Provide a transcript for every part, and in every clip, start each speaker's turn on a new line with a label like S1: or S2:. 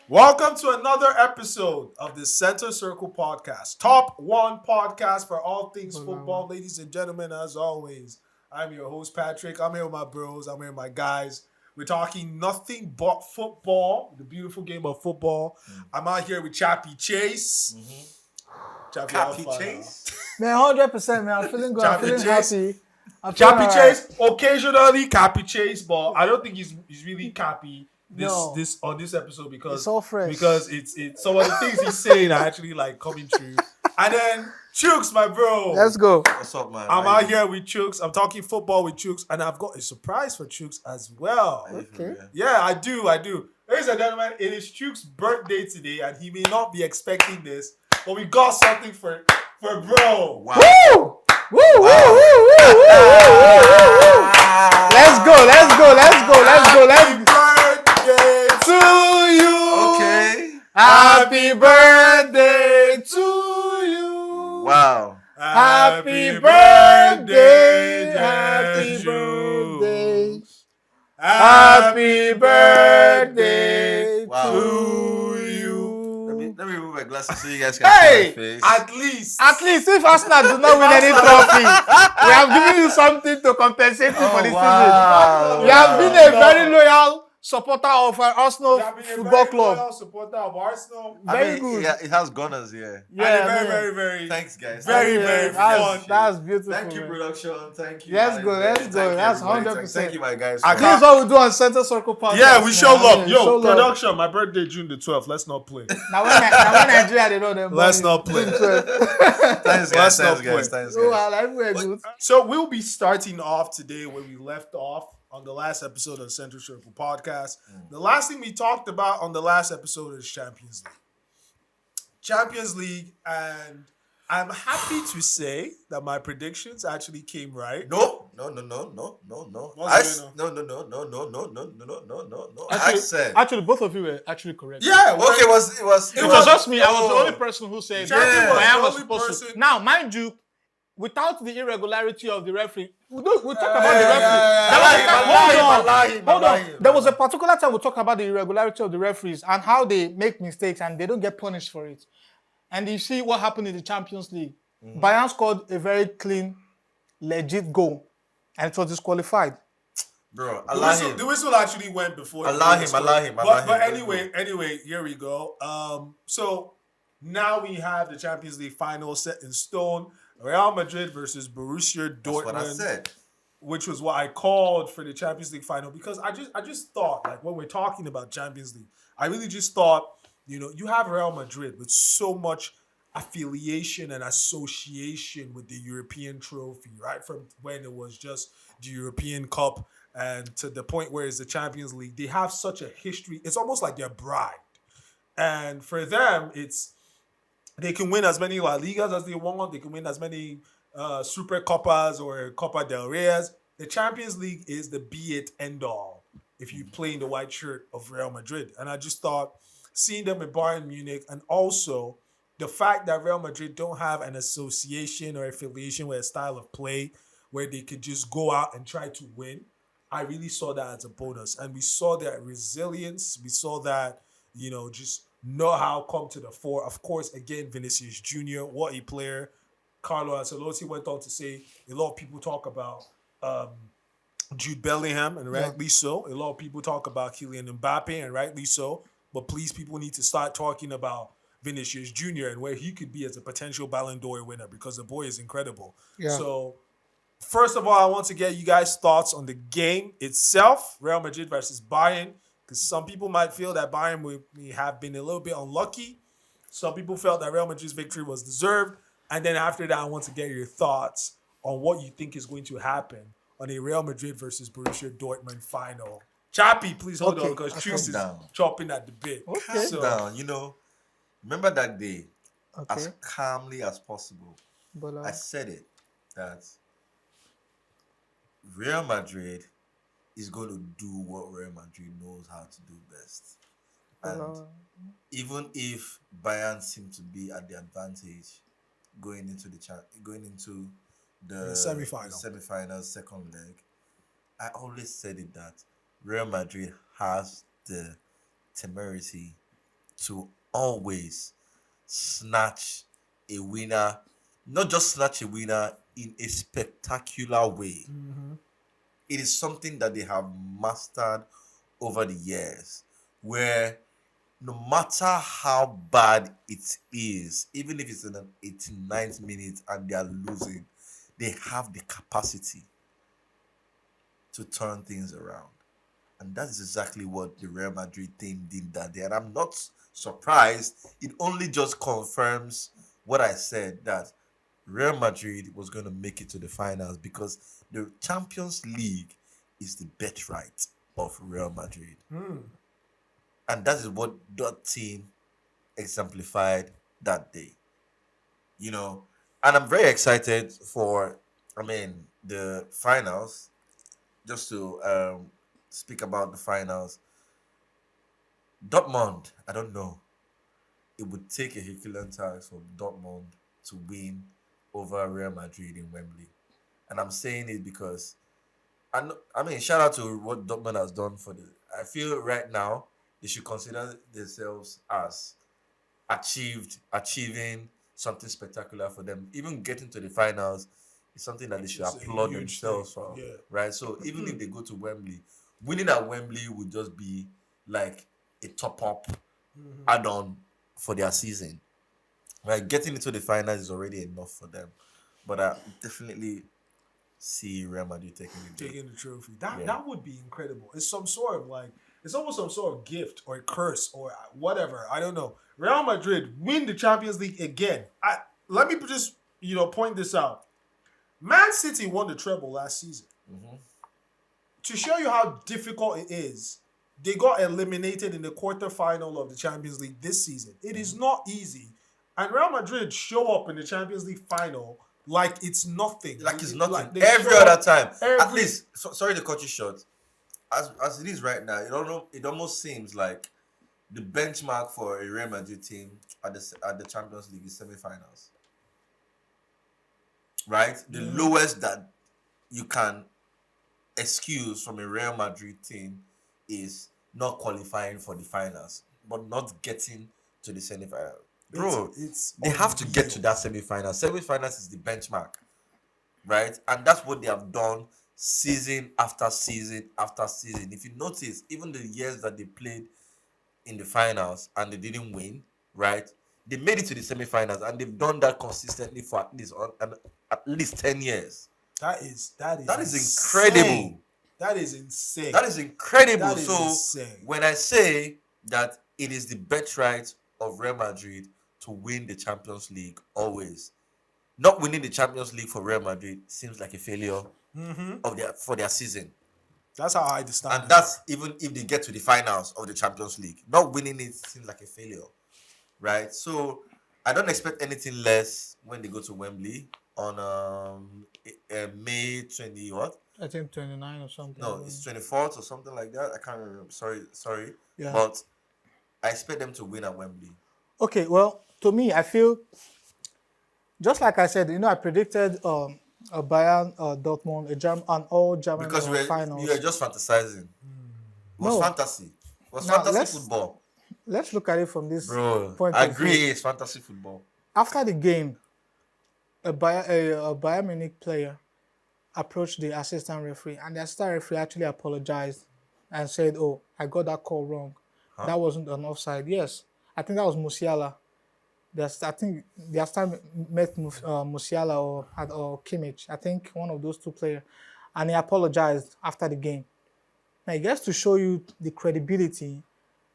S1: Welcome to another episode of the Center Circle Podcast, top one podcast for all things football. Ladies and gentlemen, as always, I'm your host, Patrick. I'm here with my bros. I'm here with my guys. We're talking nothing but football, the beautiful game of football. I'm out here with Chappie Chase.
S2: Chappie Chase?
S3: Man, 100%, man. I'm feeling good. I'm feeling happy.
S1: Chappie Chase, occasionally Cappy Chase, but I don't think he's really Cappy this on this episode because
S3: it's all fresh.
S1: Because it's some of the things he's saying are actually like coming true. And then Chooks, my bro.
S3: Let's go.
S2: What's up, man?
S1: I'm out here with Chooks. I'm talking football with Chooks, and I've got a surprise for Chooks as well.
S3: Okay.
S1: Yeah, I do. Ladies and gentlemen, it is Chooks' birthday today, and he may not be expecting this, but we got something for bro.
S2: Wow.
S3: Woo! Woo! Woo! Woo! Woo! Woo! Let's go!
S1: Birthday to you.
S2: Okay.
S3: Happy birthday to you.
S2: Wow.
S3: Happy birthday. Happy birthday. Happy birthday
S2: Wow.
S3: to you.
S2: Let me remove my glasses so you guys can see my face.
S1: At least
S3: If Arsenal do not win any trophy, we have given you something to compensate you for this season. You have been a very loyal supporter of Arsenal Football Club.
S1: Supporter of Arsenal.
S3: Very good.
S2: Yeah, it has gunners here.
S1: Yeah, very.
S2: Thanks, guys.
S1: Very fun.
S3: That's beautiful.
S2: Thank you,
S3: man.
S2: production. Thank you.
S3: Let's
S2: man.
S3: go.
S2: Thank
S3: That's
S2: you, everybody.
S3: 100%.
S2: Thank you, my guys.
S1: I
S3: This is what we do on Center Circle Podcast.
S1: Yeah, we show love.
S3: Show
S1: Yo,
S3: love.
S1: production. My birthday June the 12th. Let's not play.
S3: Now when Nigeria they know them.
S1: Let's not play.
S2: Thanks, guys.
S1: not
S2: Thanks,
S1: play.
S2: guys.
S3: Oh, well, everywhere good.
S1: So we'll be starting off today where we left off on the last episode of the Center Circle Podcast. The last thing we talked about on the last episode is Champions League, and I'm happy to say that my predictions actually came right.
S2: No.
S1: What's
S2: No. I said.
S3: Actually, both of you were actually correct.
S1: Yeah,
S2: Okay, it was.
S3: It was just me. I was the only person who said
S1: Champion was
S3: Bayern
S1: the
S3: was
S1: only
S3: supposed
S1: person-
S3: to. Now, mind you, without the irregularity of the referee, we'll talk about the referee. Hold on. There was a particular time we talked about the irregularity of the referees and how they make mistakes and they don't get punished for it. And you see what happened in the Champions League. Bayern scored a very clean, legit goal, and it was disqualified.
S2: Bro,
S1: The whistle actually went before.
S2: Allow him.
S1: But anyway, here we go. So now we have the Champions League final set in stone. Real Madrid versus Borussia Dortmund.
S2: That's what I said.
S1: Which was what I called for the Champions League final because I just thought, like, when we're talking about Champions League, I really just thought, you have Real Madrid with so much affiliation and association with the European trophy, right? From when it was just the European Cup and to the point where it's the Champions League. They have such a history. It's almost like their bride. And for them, they can win as many La Ligas as they want. They can win as many Super Copas or Copa del Reyes. The Champions League is the be-it, end-all if you play in the white shirt of Real Madrid. And I just thought, seeing them in Bayern Munich and also the fact that Real Madrid don't have an association or affiliation with a style of play where they could just go out and try to win, I really saw that as a bonus. And we saw that resilience. We saw that, just know how come to the fore. Of course, again, Vinicius Jr., what a player. Carlo Ancelotti went on to say a lot of people talk about Jude Bellingham, and rightly so. A lot of people talk about Kylian Mbappe, and rightly so. But please, people need to start talking about Vinicius Jr. and where he could be as a potential Ballon d'Or winner because the boy is incredible. Yeah. So, first of all, I want to get you guys' thoughts on the game itself, Real Madrid versus Bayern. Because some people might feel that Bayern may have been a little bit unlucky. Some people felt that Real Madrid's victory was deserved. And then after that, I want to get your thoughts on what you think is going to happen on a Real Madrid versus Borussia Dortmund final. Chappie, please hold on because Chooks is chopping at the bit.
S2: Calm down. Remember that day, as calmly as possible. I said it, that Real Madrid is going to do what Real Madrid knows how to do best. And even if Bayern seem to be at the advantage going into the semifinals, second leg, I always said it that Real Madrid has the temerity to always snatch a winner, not just snatch a winner in a spectacular way. It is something that they have mastered over the years, where no matter how bad it is, even if it's in an 89th minute and they are losing, they have the capacity to turn things around. And that is exactly what the Real Madrid team did that day. And I'm not surprised. It only just confirms what I said, that Real Madrid was going to make it to the finals, because the Champions League is the birthright of Real Madrid. And that is what that team exemplified that day. You know, and I'm very excited for, the finals. Just to speak about the finals, Dortmund, I don't know. It would take a Herculean task for Dortmund to win over Real Madrid in Wembley. And I'm saying it because, shout out to what Dortmund has done for the. I feel right now they should consider themselves as achieving something spectacular for them. Even getting to the finals is something that they should
S1: It's a
S2: applaud
S1: huge
S2: themselves
S1: thing,
S2: for.
S1: yeah.
S2: Right? So even if they go to Wembley, winning at Wembley would just be like a top up add on for their season. Right? Getting into the finals is already enough for them. But I definitely see Real Madrid
S1: Taking the trophy. That
S2: Yeah.
S1: that would be incredible. It's some sort of like, it's almost some sort of gift or a curse or whatever. I don't know. Real Madrid win the Champions League again. Let me just point this out. Man City won the treble last season. To show you how difficult it is, they got eliminated in the quarterfinal of the Champions League this season. It is not easy. And Real Madrid show up in the Champions League final like it's nothing.
S2: Like it's nothing.
S1: Like they
S2: Every
S1: show
S2: other
S1: up
S2: time. At
S1: every-
S2: least, sorry to cut you short. As it is right now, it almost seems like the benchmark for a Real Madrid team at the Champions League is semi-finals. Right? The lowest that you can excuse from a Real Madrid team is not qualifying for the finals, but not getting to the semi-final. Bro, they have to get to that semi-final. Semi-finals is the benchmark, right? And that's what they have done season after season after season. If you notice, even the years that they played in the finals and they didn't win, right? They made it to the semi-finals, and they've done that consistently for at least 10 years.
S1: That is
S2: incredible.
S1: That is insane.
S2: That is incredible.
S1: That is
S2: So
S1: insane.
S2: when I say that it is the birthright of Real Madrid to win the Champions League, always, not winning the Champions League for Real Madrid seems like a failure for their season.
S1: That's how I understand
S2: And
S1: it.
S2: that's even if they get to the finals of the Champions League. Not winning it seems like a failure, right? So I don't expect anything less when they go to Wembley on May 20 what?
S3: I think 29 or something.
S2: No, it's 24th or something like that. I can't remember. Sorry.
S3: Yeah.
S2: But I expect them to win at Wembley.
S3: Okay, well, to me, I feel, just like I said, I predicted a Bayern, Dortmund, an all German
S2: Because
S3: finals.
S2: you were just fantasizing. It was
S3: No.
S2: fantasy. It was
S3: Now,
S2: fantasy football.
S3: Let's look at it from this
S2: Bro,
S3: point
S2: I
S3: of
S2: agree.
S3: view.
S2: It's fantasy football.
S3: After the game, a Bayern Munich player approached the assistant referee, and the assistant referee actually apologized and said, "Oh, I got that call wrong. That wasn't an offside." Yes, I think that was Musiala. I think the assistant met Musiala or Kimmich. I think one of those two players, and he apologized after the game. Now, it gets to show you the credibility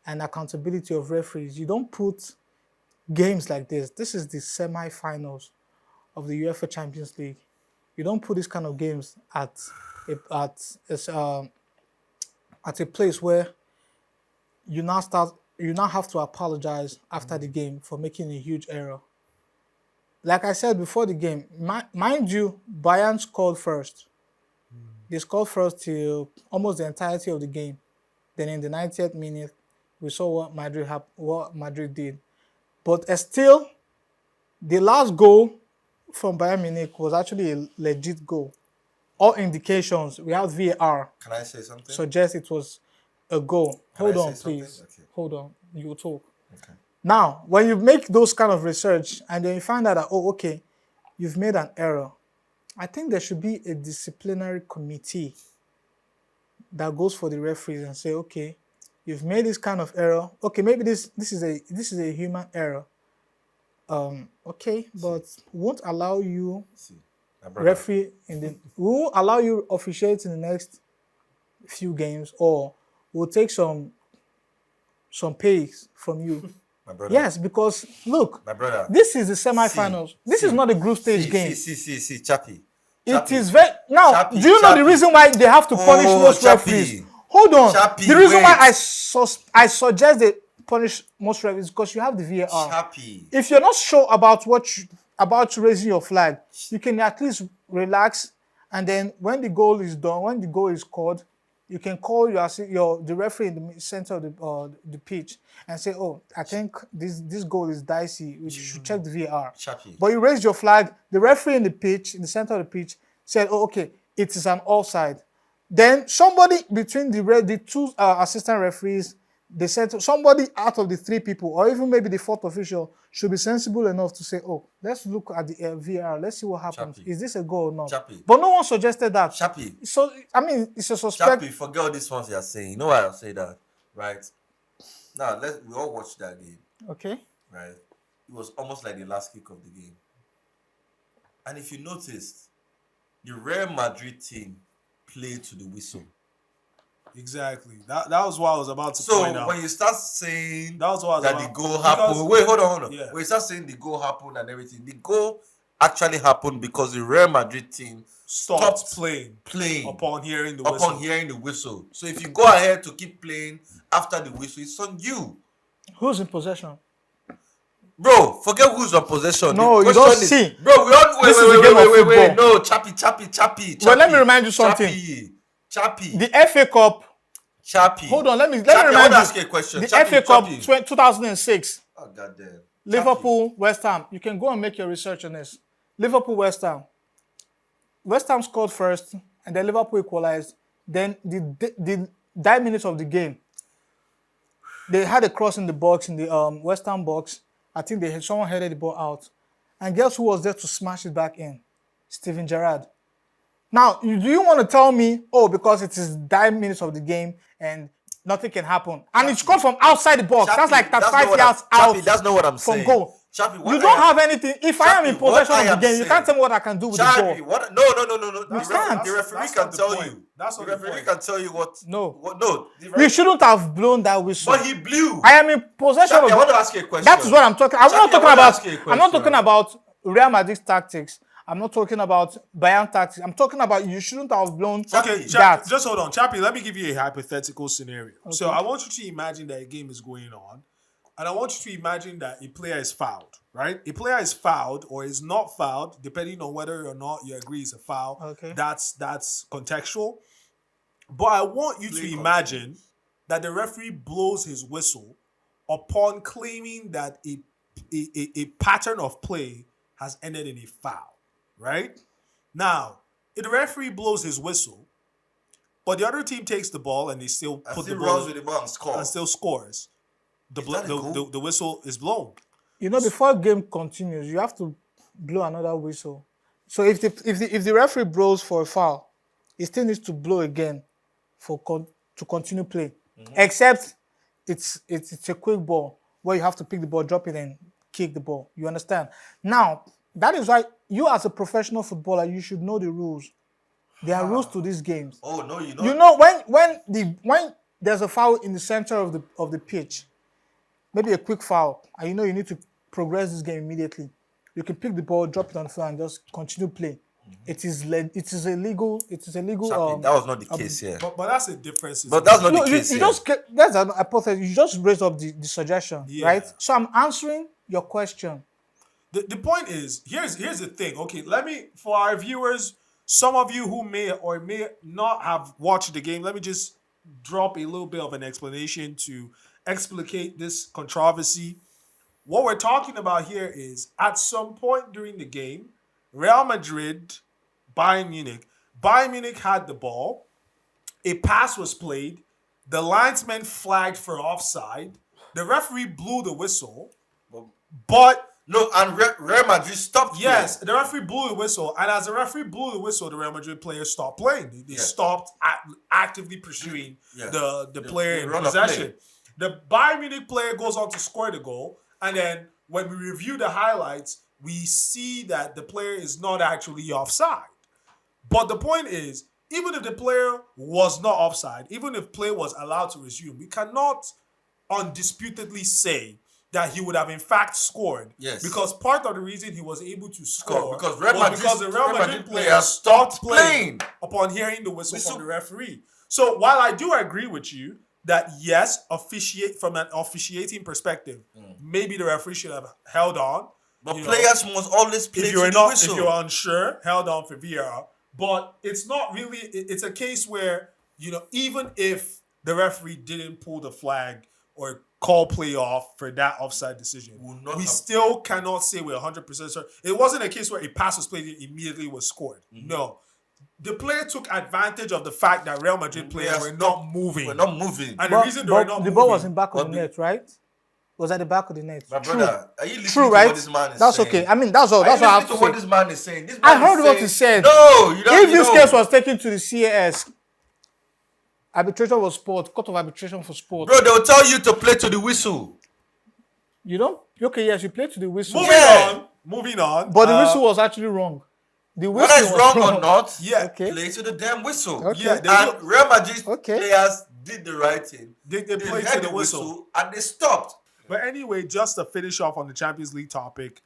S3: and accountability of referees. You don't put games like this. This is the semi-finals of the UEFA Champions League. You don't put this kind of games at a place where you now have to apologize after the game for making a huge error. Like I said before the game, mind you, Bayern scored first. They scored first till almost the entirety of the game. Then in the 90th minute, we saw what Madrid did. But still, the last goal from Bayern Munich was actually a legit goal. All indications, we have VAR,
S2: Can I say something?
S3: suggest it was a goal.
S2: Can I
S3: Hold
S2: say
S3: on,
S2: something?
S3: please.
S2: Okay.
S3: Hold on. You will talk.
S2: Okay.
S3: Now, when you make those kind of research and then you find out that, oh, okay, you've made an error, I think there should be a disciplinary committee that goes for the referees and say, okay, you've made this kind of error. Okay, maybe this is a human error. Okay, but won't allow you
S2: See, my brother.
S3: referee in the we won't allow you officiate in the next few games, or we'll take some pays from you.
S2: My brother.
S3: Yes, because look,
S2: My brother.
S3: this is the semi-finals. This is not a group stage game.
S2: See, Chappie.
S3: It is very now.
S2: Chappie,
S3: do you know the
S2: Chappie.
S3: reason why they have to punish
S2: Oh,
S3: most
S2: Chappie.
S3: referees? Hold on.
S2: Chappie,
S3: the reason why
S2: wait.
S3: I suggest they punish most referees is because you have the VAR.
S2: Chappie.
S3: If you're not sure about about raising your flag, you can at least relax, and then when the goal is done, when the goal is scored, you can call the referee in the center of the pitch and say, "Oh, I think this goal is dicey. We should check the VAR."
S2: Chappie.
S3: But you raised your flag. The referee in the center of the pitch, said, "Oh, okay, it is an offside." Then somebody between the two assistant referees, they said somebody out of the three people, or even maybe the fourth official, should be sensible enough to say, "Oh, let's look at the VAR. Let's see what happens.
S2: Chappie.
S3: Is this a goal or not?"
S2: Chappie.
S3: But no one suggested that.
S2: Chappie.
S3: So I mean, it's a suspect.
S2: Chappie, forget all these ones you're saying. You know why I'll say that, right? Now we all watched that game,
S3: Okay.
S2: right? It was almost like the last kick of the game. And if you noticed, the Real Madrid team played to the whistle.
S1: Exactly. That was what I was about to
S2: So
S1: point out.
S2: when you start saying
S1: That was what I was
S2: that
S1: about.
S2: the goal
S1: Because-
S2: happened, wait, hold on.
S1: Yeah.
S2: When you start saying the goal happened and everything, the goal actually happened because the Real Madrid team
S1: stopped playing
S2: playing
S1: upon hearing the whistle.
S2: upon hearing the whistle. So if you go ahead to keep playing after the whistle, it's on you.
S3: Who's in possession?
S2: Bro, forget who's on possession.
S3: No,
S2: The
S3: you don't
S2: question is-
S3: see.
S2: Bro, we all
S3: This is a game of
S2: wait.
S3: football.
S2: No, Chappie.
S3: Well, let me remind you something.
S2: Chappie.
S3: The FA Cup.
S2: Chappie.
S3: Hold on, let me
S2: Chappie, I
S3: remind
S2: want to
S3: you.
S2: ask you a question.
S3: The
S2: Chappie,
S3: FA Cup
S2: Chappie.
S3: 2006.
S2: Oh, goddamn.
S3: Liverpool, West Ham. You can go and make your research on this. Liverpool, West Ham. West Ham scored first, and then Liverpool equalized. Then the 9 minutes of the game, they had a cross in the box, in the West Ham box. I think someone headed the ball out. And guess who was there to smash it back in? Steven Gerrard. Now, do you want to tell me, oh, because it is 9 minutes of the game and nothing can happen? And it's scored from outside the box. That's like 35 yards out
S2: Chappie, that's not what I'm
S3: from
S2: saying.
S3: goal.
S2: Chappie,
S3: You don't have anything. If I am in
S2: Chappie, what
S3: possession
S2: I
S3: of the
S2: am
S3: game, you can't
S2: saying-
S3: tell me what I can do with the
S2: Chappie,
S3: ball.
S2: what? No.
S3: You can't.
S2: The referee
S1: That's
S2: can
S1: not the
S2: tell
S1: point.
S2: you.
S1: That's
S2: The
S1: not the
S2: referee
S1: point.
S2: can tell you what.
S3: No.
S2: What? No. The
S3: You
S2: referee,
S3: shouldn't have blown that whistle.
S2: but he blew.
S3: I am in possession
S2: Chappie, I want
S3: of
S2: to ask you a question.
S3: that is what I'm talking. I'm
S2: Chappie,
S3: not
S2: I
S3: talking
S2: wanna
S3: about.
S2: ask you a
S3: I'm not
S2: question.
S3: talking about Real Madrid's tactics. I'm not talking about Bayern tactics. I'm talking about you shouldn't have blown
S1: Okay,
S3: that.
S1: Chappie, just hold on. Chappie, let me give you a hypothetical scenario. So
S3: Okay.
S1: I want you to imagine that a game is going on, and I want you to imagine that a player is fouled, right? A player is fouled or is not fouled, depending on whether or not you agree it's a foul.
S3: Okay.
S1: That's contextual. But I want you
S2: Play
S1: to imagine that the referee blows his whistle upon claiming that a pattern of play has ended in a foul, right? Now, if the referee blows his whistle, but the other team takes the ball and they still
S2: And
S1: put
S2: still
S1: the ball
S2: runs with the ball and scores.
S1: and still scores, the
S2: that a goal?
S1: the whistle is blown.
S3: You know, before game continues, you have to blow another whistle. So if the referee blows for a foul, he still needs to blow again to continue play. Except it's a quick ball where you have to pick the ball, drop it, and kick the ball. You understand? Now that is why you, as a professional footballer, you should know the rules. There are rules to these games.
S2: Oh no, you know.
S3: You know when there's a foul in the center of the pitch, maybe a quick foul, and you know you need to progress this game immediately. You can pick the ball, drop it on the floor, and just continue playing. It is illegal.
S2: Chappie, that was not the case here.
S1: But that's a difference.
S2: But that's not
S3: No,
S2: the
S3: you,
S2: case
S3: you
S2: here.
S3: just that's an hypothesis. You just raised up the suggestion,
S1: Yeah.
S3: right? So I'm answering your question.
S1: The point is, here's the thing. Okay, let me, for our viewers, some of you who may or may not have watched the game, let me just drop a little bit of an explanation to explicate this controversy. What we're talking about here is, at some point during the game, Real Madrid, Bayern Munich had the ball. A pass was played. The linesman flagged for offside. The referee blew the whistle, but
S2: No, and Real Madrid stopped.
S1: yes, the referee blew the whistle, and as the referee blew the whistle, the Real Madrid players stopped playing. They stopped actively pursuing the player in possession. The Bayern Munich player goes on to score the goal, and then when we review the highlights, we see that the player is not actually offside. But the point is, even if the player was not offside, even if play was allowed to resume, we cannot undisputedly say that he would have in fact scored.
S2: Yes.
S1: Because part of the reason he was able to score
S2: because
S1: the Real Madrid player stopped playing upon hearing the whistle from the referee. So while I do agree with you that yes, from an officiating perspective, maybe the referee should have held on.
S2: But players must always play
S1: if
S2: to
S1: you're
S2: the whistle.
S1: If you're unsure, held on for VAR. But it's not really. It's a case where even if the referee didn't pull the flag or call play off for that offside decision, we still cannot say we're 100% certain. It wasn't a case where a pass was played and immediately was scored. No. The player took advantage of the fact that Real Madrid players were not moving.
S2: And
S1: the reason they were not moving...
S3: The ball was in back of the net, right? Was at the back of the net.
S2: My brother, are you listening
S3: True,
S2: to
S3: right?
S2: what this man is
S3: That's
S2: saying?
S3: okay. I mean, that's all. That's what I have to say.
S2: What this man is saying.
S3: I heard what he said.
S2: No, you don't.
S3: If this case was taken to the CAS, arbitration was sport, court of arbitration for sport.
S2: Bro, they will tell you to play to the whistle.
S3: You don't? Okay, yes, you play to the whistle.
S1: Moving on.
S3: But the whistle was actually wrong. The whistle
S2: whether it's wrong or not,
S3: okay.
S2: Play to the damn whistle.
S3: Okay.
S2: Yeah, and Real Madrid players did the right thing.
S1: They played to the whistle
S2: and they stopped.
S1: But anyway, just to finish off on the Champions League topic,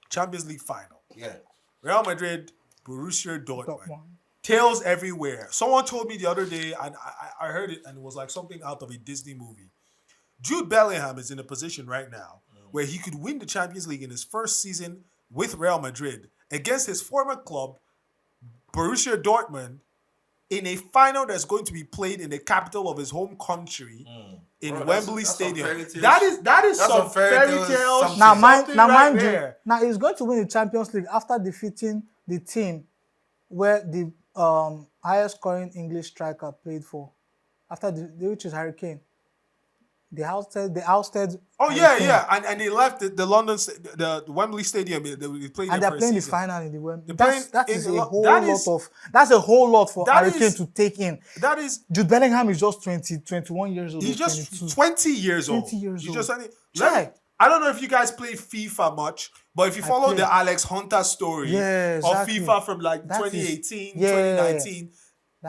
S1: Champions League final.
S2: Yeah.
S1: Real Madrid, Borussia Dortmund. Tails everywhere. Someone told me the other day, and I heard it, and it was like something out of a Disney movie. Jude Bellingham is in a position right now where he could win the Champions League in his first season with Real Madrid against his former club, Borussia Dortmund, in a final that's going to be played in the capital of his home country in Wembley Stadium. That is some fairy tales.
S3: Now he's going to win the Champions League after defeating the team where the highest scoring English striker played for, which is Harry Kane. They ousted.
S1: Oh yeah, and they left the London, the Wembley Stadium. They played,
S3: and they're playing the final in the Wembley. That's a whole lot for Harry Kane to take in.
S1: That is
S3: Jude Bellingham is just 21 years old.
S1: He's just 20 years old.
S3: 20 years old.
S1: I don't know if you guys played FIFA much, but if you follow the Alex Hunter story of FIFA from like 2018, 2019.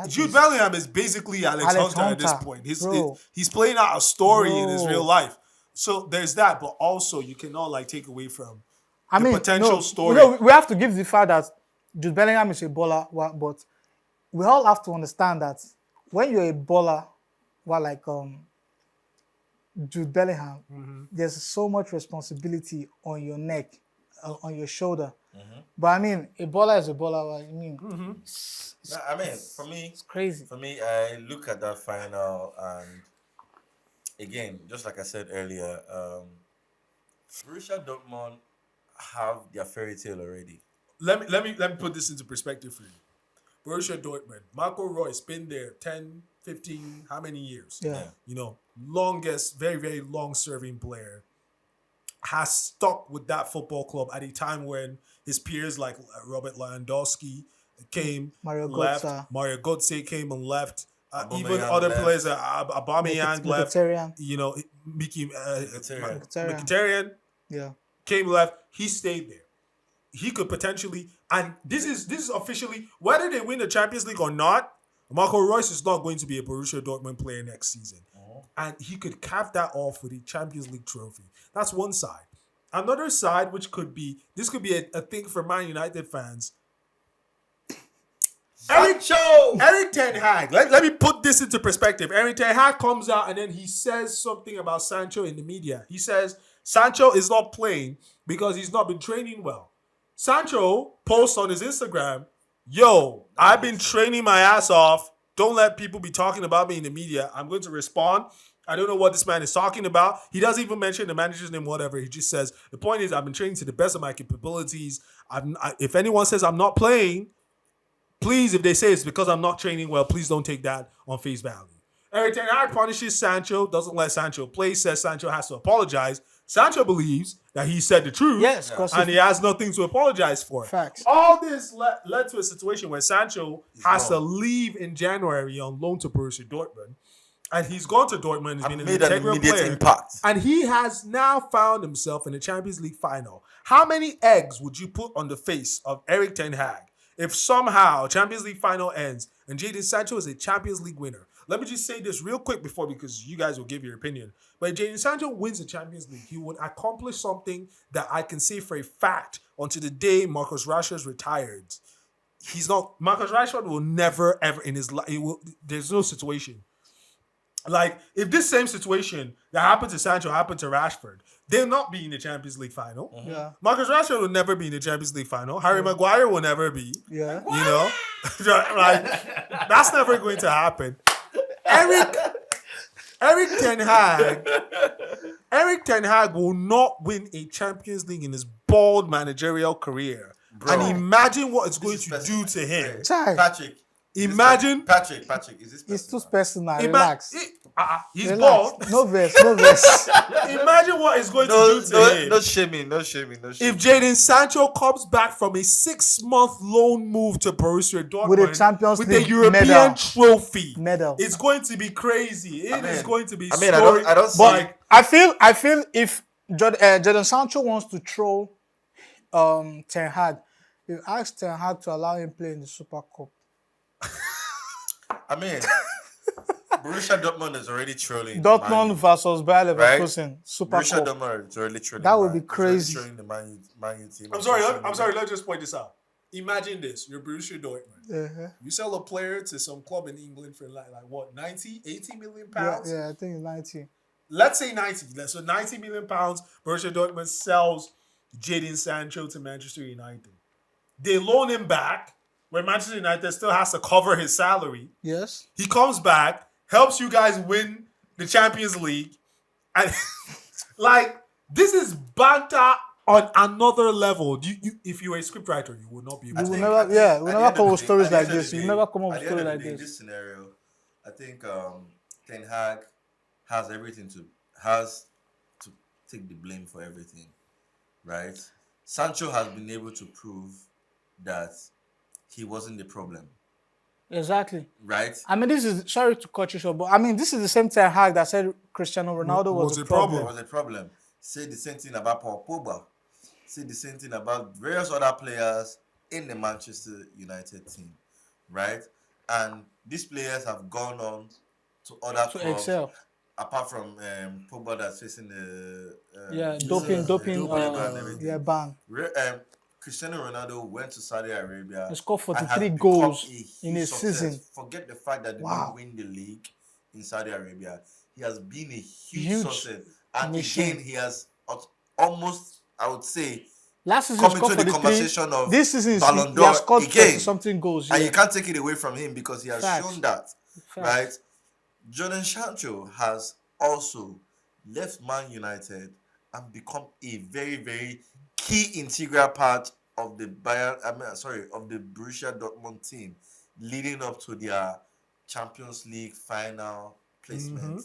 S1: Jude Bellingham is basically Alex Hunter at this point. He's playing out a story in his real life. So there's that, but also you cannot take away from the potential story.
S3: We have to give the fact that Jude Bellingham is a baller, but we all have to understand that when you're a baller, Jude Bellingham, there's so much responsibility on your neck, on your shoulder. But I mean, a baller is a baller.
S2: For me,
S3: it's crazy.
S2: For me, I look at that final, and again, just like I said earlier, Borussia Dortmund have their fairy tale already.
S1: Let me put this into perspective for you. Borussia Dortmund, Marco Reus been there 10, 15, how many years?
S3: Yeah.
S1: Longest, very, very long-serving player. Has stuck with that football club at a time when his peers like Robert Lewandowski came,
S3: Mario
S1: left.
S3: Götze.
S1: Mario Götze came and left. Even other players, Aubameyang left. Mkhitaryan came, left. He stayed there. He could potentially, and this is officially, whether they win the Champions League or not, Marco Reus is not going to be a Borussia Dortmund player next season. And he could cap that off with a Champions League trophy. That's one side. Another side, which could be a thing for Man United fans. Eric Ten Hag. Let me put this into perspective. Eric Ten Hag comes out and then he says something about Sancho in the media. He says Sancho is not playing because he's not been training well. Sancho posts on his Instagram, "Yo, I've been training my ass off. Don't let people be talking about me in the media. I'm going to respond. I don't know what this man is talking about." He doesn't even mention the manager's name, whatever. He just says, the point is, I've been training to the best of my capabilities. If anyone says I'm not playing, please, if they say it's because I'm not training well, please don't take that on face value. Erik Ten Hag punishes Sancho, doesn't let Sancho play, says Sancho has to apologize. Sancho believes that he said the truth,
S3: Yes, because
S1: and he has nothing to apologize for.
S3: Facts.
S1: All this led to a situation where Sancho has to
S2: wrong.
S1: leave in January on loan to Borussia Dortmund. And he's gone to Dortmund. He's been an
S2: Made an
S1: integral
S2: immediate
S1: player.
S2: impact.
S1: And he has now found himself in the Champions League final. How many eggs would you put on the face of Erik Ten Hag if somehow Champions League final ends and Jadon Sancho is a Champions League winner? Let me just say this real quick before, because you guys will give your opinion. But if Jadon Sancho wins the Champions League, he would accomplish something that I can say for a fact until the day Marcus Rashford retired. Marcus Rashford will never, ever in his life, there's no situation. Like, if this same situation that happened to Sancho happened to Rashford, they'll not be in the Champions League final.
S3: Yeah.
S1: Marcus Rashford will never be in the Champions League final. Harry Maguire will never be.
S3: Yeah.
S1: You know? Like, that's never going to happen. Erik Ten Hag will not win a Champions League in his bald managerial career.
S2: Bro,
S1: and imagine what it's going
S2: is
S1: to
S2: personal.
S1: do to him.
S3: Chai.
S2: Patrick.
S1: Imagine.
S2: Patrick, is this
S3: It's too
S2: personal?
S3: personal. Relax.
S1: He's
S3: Relax.
S1: bald.
S3: No verse. No verse.
S1: Imagine what it's going to do to him.
S2: No shaming.
S1: If Jadon Sancho comes back from a 6-month loan move to Borussia Dortmund
S3: With a Champions
S1: with
S3: League
S1: a European
S3: medal.
S1: trophy,
S3: Medal.
S1: it's going to be crazy. It is going to be.
S2: I don't see.
S3: But I feel if Jadon Sancho wants to troll Ten Hag, you ask Ten Hag to allow him play in the Super Cup.
S2: I mean, Borussia Dortmund is already trolling.
S3: Dortmund versus Bayer Leverkusen,
S2: Right?
S3: Super
S2: Borussia
S3: Cup.
S2: Dortmund is already trolling.
S3: That would be
S2: it's already
S3: crazy.
S2: Trolling the Man U team.
S1: I'm sorry. Let's just point this out. Imagine this: you're Borussia Dortmund.
S3: Uh-huh.
S1: You sell a player to some club in England for like what, 90, 80 million pounds?
S3: Yeah, I think it's 90.
S1: Let's say 90. So 90 million pounds. Borussia Dortmund sells Jadon Sancho to Manchester United. They loan him back, where Manchester United still has to cover his salary.
S3: Yes.
S1: He comes back, helps you guys win the Champions League, and like, this is banter on another level. If you were a scriptwriter, you would not be able
S3: We
S1: to.
S3: will never, we'll never come with stories like
S2: this.
S3: this. You never come up with
S2: At the end
S3: stories
S2: of the
S3: like
S2: day, in
S3: this.
S2: this scenario, I think Ten Hag has to take the blame for everything, right? Sancho has been able to prove that he wasn't the problem,
S3: Exactly.
S2: right?
S3: I mean, sorry to cut you short, but I mean, this is the same Ten Hag that said Cristiano Ronaldo was a problem.
S2: There was a problem. Say the same thing about Paul Pogba. Say the same thing about various other players in the Manchester United team, right? And these players have gone on to other
S3: To
S2: clubs,
S3: excel.
S2: apart from Pogba that's facing the
S3: Doping,
S2: and everything.
S3: ban.
S2: Cristiano Ronaldo went to Saudi Arabia.
S3: He scored
S2: and has
S3: 43
S2: become
S3: goals
S2: a huge
S3: in a
S2: success.
S3: season.
S2: Forget the fact that they
S3: Wow.
S2: didn't win the league in Saudi Arabia. He has been a huge
S3: Huge
S2: success. And
S3: machine.
S2: again, he has almost, I would say,
S3: Last season,
S2: come
S3: he scored
S2: into the
S3: 43.
S2: conversation of
S3: This season,
S2: Ballon
S3: he
S2: d'Or
S3: has scored
S2: again.
S3: something goals.
S2: And
S3: Yeah.
S2: you can't take it away from him because he has
S3: Facts.
S2: shown that,
S3: Facts.
S2: right? Jadon Sancho has also left Man United and become a very, very key integral part of the of the Borussia Dortmund team, leading up to their Champions League final placement.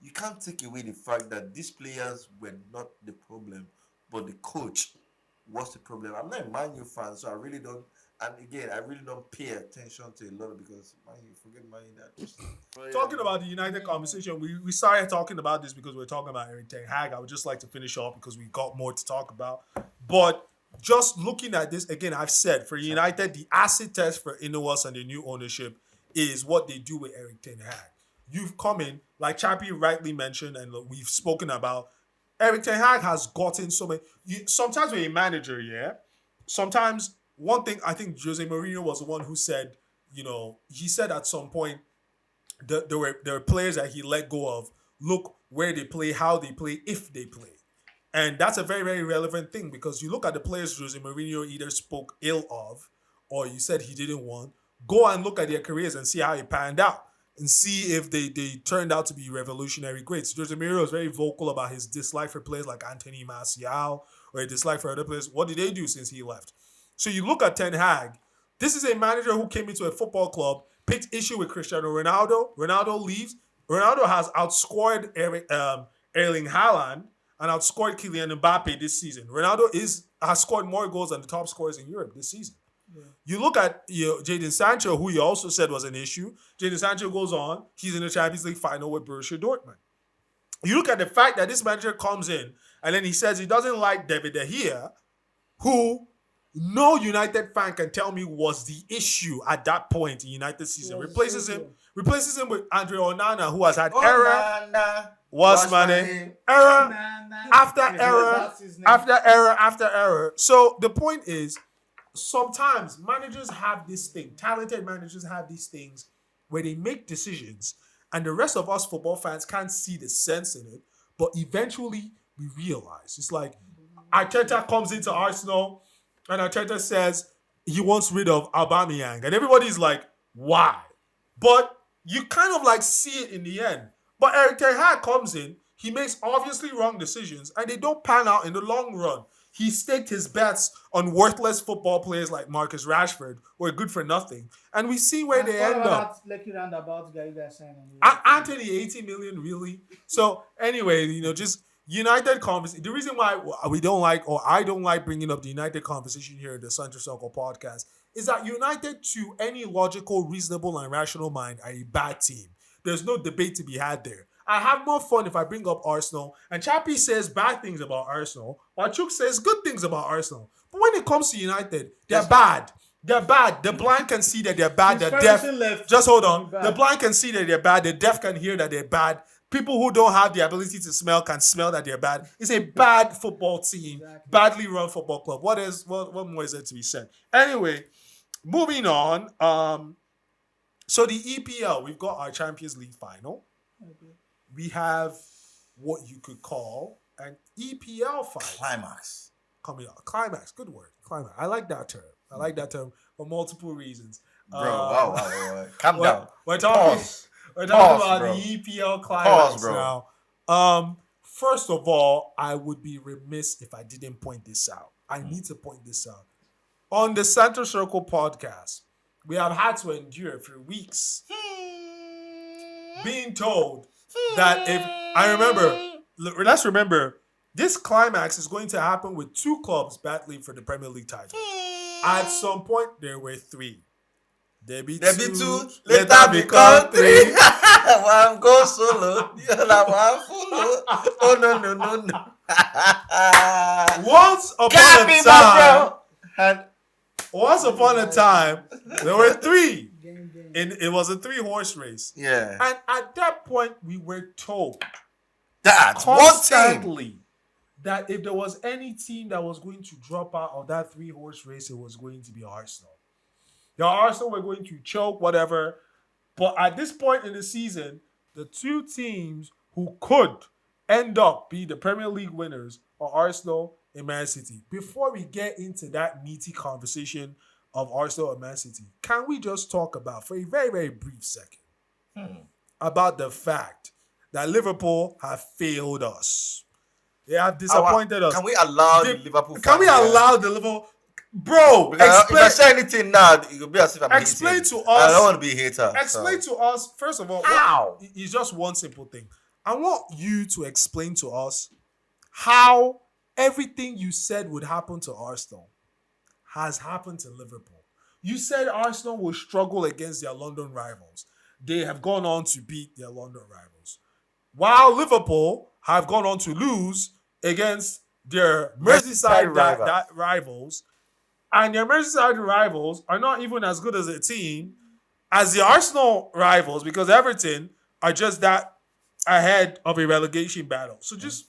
S2: You can't take away the fact that these players were not the problem, but the coach was the problem. I'm not a Man U fan, so I really don't. And again, I really don't pay attention to a lot because Man U, forget Man U. That
S1: Talking about the United conversation, we started talking about this because we're talking about Erik Ten Hag. I would just like to finish off because we got more to talk about. But just looking at this, again, I've said, for United, the acid test for Ineos and the new ownership is what they do with Erik Ten Hag. You've come in, like Chappie rightly mentioned, and we've spoken about, Erik Ten Hag has gotten so many. Sometimes with a manager, sometimes one thing, I think Jose Mourinho was the one who said, he said at some point, there were players that he let go of. Look where they play, how they play, if they play. And that's a very, very relevant thing because you look at the players Jose Mourinho either spoke ill of or you said he didn't want. Go and look at their careers and see how it panned out and see if they turned out to be revolutionary greats. Jose Mourinho is very vocal about his dislike for players like Anthony Martial or a dislike for other players. What did they do since he left? So you look at Ten Hag. This is a manager who came into a football club, picked issue with Cristiano Ronaldo. Ronaldo leaves. Ronaldo has outscored Erling Haaland and outscored Kylian Mbappe this season. Ronaldo has scored more goals than the top scorers in Europe this season. Yeah. You look at Jadon Sancho, who you also said was an issue. Jadon Sancho goes on. He's in the Champions League final with Borussia Dortmund. You look at the fact that this manager comes in and then he says he doesn't like David De Gea, who no United fan can tell me was the issue at that point in United season. Replaces him with Andre Onana, who has had error. What's my name? Error after error after error. So the point is, sometimes managers have this thing, talented managers have these things where they make decisions and the rest of us football fans can't see the sense in it, but eventually we realize. It's like Arteta comes into Arsenal and Arteta says he wants rid of Aubameyang and everybody's like, why? But you kind of like see it in the end. But Eric Ten Hag comes in, he makes obviously wrong decisions and they don't pan out in the long run. He staked his bets on worthless football players like Marcus Rashford, who are good for nothing. And we see where they end up.
S3: Lucky roundabout guy you guys saying.
S1: Anthony, 80 million, really? So anyway, just United conversation. The reason why we don't like, or I don't like bringing up the United conversation here in the Center Circle podcast is that United, to any logical, reasonable, and rational mind, are a bad team. There's no debate to be had there. I have more fun if I bring up Arsenal and Chappie says bad things about Arsenal, while Chuk says good things about Arsenal. But when it comes to United, they're bad. They're bad. The blind can see that they're bad. The deaf. Just hold on. The blind can see that they're bad. The deaf can hear that they're bad. People who don't have the ability to smell can smell that they're bad. It's a bad football team, badly run football club. What more is there to be said? Anyway, moving on. So the EPL, we've got our Champions League final. Okay. We have what you could call an EPL final.
S2: Climax.
S1: Coming up. Climax. Good word. Climax. I like that term. I like that term for multiple reasons.
S2: Bro, wow. Calm down.
S1: We're talking about the EPL climax now. First of all, I would be remiss if I didn't point this out. I need to point this out. On the Center Circle podcast, we have had to endure for weeks being told that let's remember, this climax is going to happen with two clubs battling for the Premier League title. At some point, there were three. There be two, later become three.
S2: One go solo, the other one follow. Oh, no.
S1: Once upon a time, there were three. And it was a 3-horse race.
S2: Yeah.
S1: And at that point, we were told
S2: that
S1: constantly that if there was any team that was going to drop out of that 3-horse race, it was going to be Arsenal. The Arsenal were going to choke, whatever. But at this point in the season, the two teams who could end up be the Premier League winners are Arsenal and Man City. Before we get into that meaty conversation of Arsenal and Man City, can we just talk about, for a very, very brief second, about the fact that Liverpool have failed us? They have disappointed us.
S2: Can we allow the Liverpool fans?
S1: Can we allow the Liverpool... Bro,
S2: if I say anything now, it will be as if I'm
S1: explain
S2: hating.
S1: To us.
S2: I don't want to be a hater.
S1: Explain to us, first of all,
S2: how?
S1: It's just one simple thing. I want you to explain to us how everything you said would happen to Arsenal has happened to Liverpool. You said Arsenal will struggle against their London rivals. They have gone on to beat their London rivals. While Liverpool have gone on to lose against their Merseyside rivals. And their Merseyside rivals are not even as good as a team as the Arsenal rivals, because Everton are just that ahead of a relegation battle. So just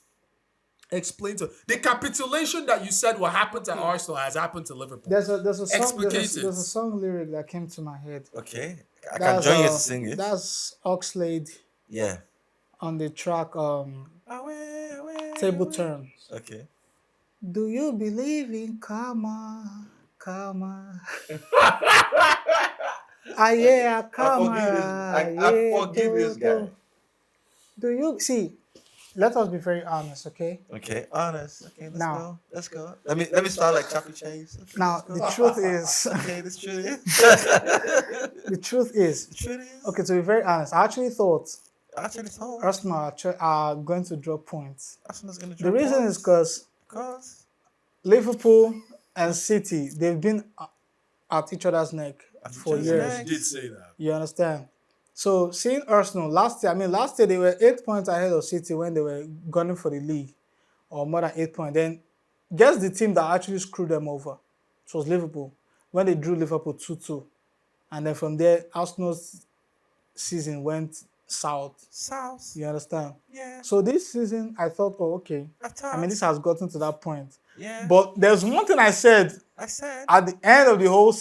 S1: explain to the capitulation that you said will happen to Arsenal has happened to Liverpool.
S3: There's a song lyric that came to my head.
S2: Okay, I can join you to sing it.
S3: That's Oxlade.
S2: Yeah.
S3: On the track Table Turns.
S2: Okay.
S3: Do you believe in karma? Karma. Yeah, karma.
S2: I forgive this guy.
S3: Do you see? Let us be very honest, okay?
S2: Okay, honest. Okay, let's go. Let me start like Chappie Chase. Okay,
S3: now the truth is.
S2: Okay, the truth is.
S3: The truth is. Okay, to be very honest, I actually thought
S2: Actually thought
S3: Arsenal are going to drop points.
S2: Arsenal's going to
S3: The
S2: drop
S3: reason is
S2: points.
S3: because
S2: Because
S3: Liverpool and City, they've been at each other's neck
S2: At each
S3: for
S2: other's
S3: years.
S2: neck.
S1: You did say that.
S3: You understand? So seeing Arsenal last year they were 8 points ahead of City when they were gunning for the league, or more than 8 points. Then guess the team that actually screwed them over? It was Liverpool when they drew Liverpool 2-2, and then from there Arsenal's season went south.
S2: South.
S3: You understand?
S2: Yeah.
S3: So this season I thought, oh okay. I mean, this has gotten to that point.
S2: Yeah.
S3: But there's one thing I said
S2: I said.
S3: at the end of the whole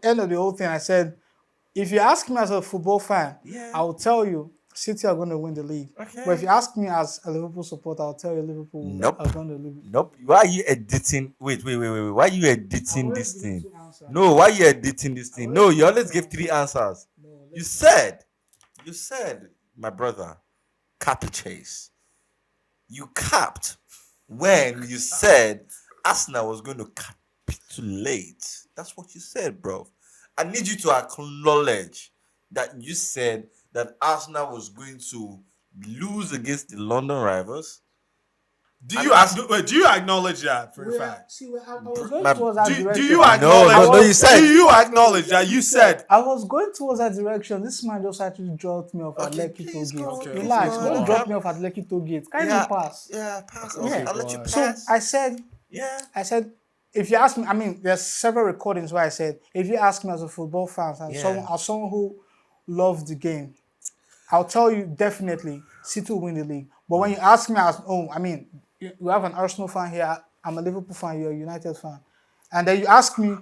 S3: end of the whole thing. I said, if you ask me as a football fan,
S2: Yeah.
S3: I will tell you City are going to win the league.
S2: Okay.
S3: But if you ask me as a Liverpool supporter, I'll tell you Liverpool
S2: Nope.
S3: are going to lose.
S2: Nope. Why are you editing? Wait. Why are you editing this thing? No, why are you editing this thing? No, you always give 3 answers. You said, my brother, cap chase. You capped when you said Arsenal was going to capitulate. That's what you said, bro. I need you to acknowledge that you said that Arsenal was going to lose against the London rivals.
S1: Do you acknowledge that for a fact?
S3: See, I was going
S2: My-
S3: towards that
S1: Do
S3: direction.
S1: you acknowledge?
S2: No, you said-
S1: Do you acknowledge that you said?
S3: I was going towards that direction. This man just actually dropped me off at
S2: Okay,
S3: Lekki
S2: please
S3: Toll
S2: go
S3: Gate.
S2: on,
S1: please
S3: Relax,
S1: go
S3: don't
S1: on.
S3: drop me off at Lekki Toll Gate. Can you pass?
S2: Yeah, pass.
S3: Okay,
S2: I'll let you
S1: go
S3: So
S2: pass.
S3: I said, if you ask me, I mean, there's several recordings where I said, if you ask me as a football fan and
S2: Yeah.
S3: as someone who loves the game, I'll tell you definitely City will win the league. But when you ask me you have an Arsenal fan here, I'm a Liverpool fan, you're a United fan, and then you ask me,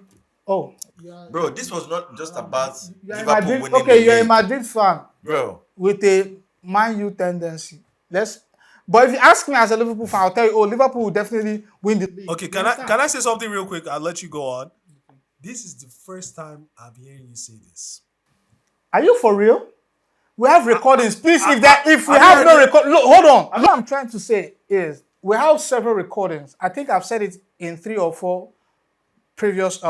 S2: Bro, this was not just about
S3: you're a
S2: Liverpool
S3: Madrid,
S2: winning
S3: okay,
S2: the
S3: you're a
S2: league.
S3: Madrid fan
S2: Bro,
S3: with a Man U tendency. But if you ask me as a Liverpool fan, I'll tell you, Liverpool will definitely win the league.
S1: Okay, can I say something real quick? I'll let you go on. This is the first time I'm hearing you say this.
S3: Are you for real? We have recordings. Please, if we have no record, look, hold on. What I'm trying to say is we have several recordings. I think I've said it in 3 or 4 previous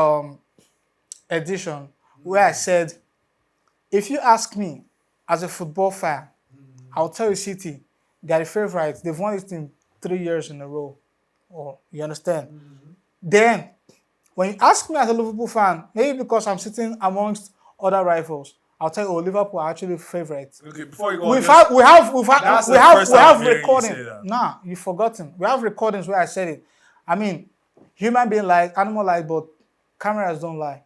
S3: edition where I said, if you ask me as a football fan, I'll tell you City, they're the favorites. They've won it in 3 years in a row. Or you understand? Then, when you ask me as a Liverpool fan, maybe because I'm sitting amongst other rivals, I'll tell you, Liverpool are actually favorites.
S1: Okay, before you go on,
S3: We have
S1: That's the first time I'm hearing you
S3: recording.
S1: say that.
S3: Nah, you've forgotten. We have recordings where I said it. I mean, human being lie, animal lie, but cameras don't lie.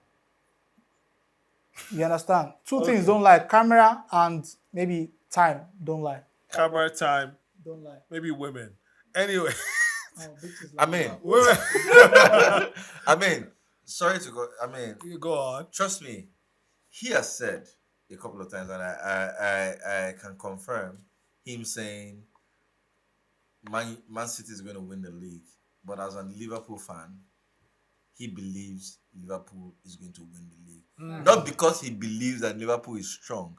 S3: You understand? Two things don't lie: camera and maybe time don't lie.
S1: camera time,
S3: Don't lie.
S1: maybe women. Anyway,
S2: I mean,
S1: women.
S2: I mean, sorry to go. I mean,
S1: You go on.
S2: trust me, he has said a couple of times, and I can confirm him saying Man City is going to win the league. But as a Liverpool fan, he believes Liverpool is going to win the league. Not because he believes that Liverpool is strong.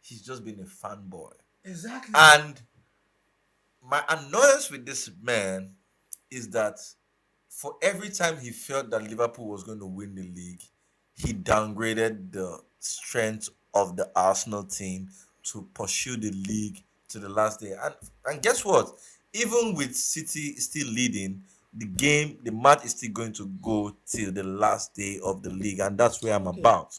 S2: He's just been a fanboy.
S3: Exactly.
S2: And my annoyance with this man is that for every time he felt that Liverpool was going to win the league, he downgraded the strength of the Arsenal team to pursue the league to the last day. And guess what? Even with City still leading, the match is still going to go till the last day of the league. And that's where I'm about.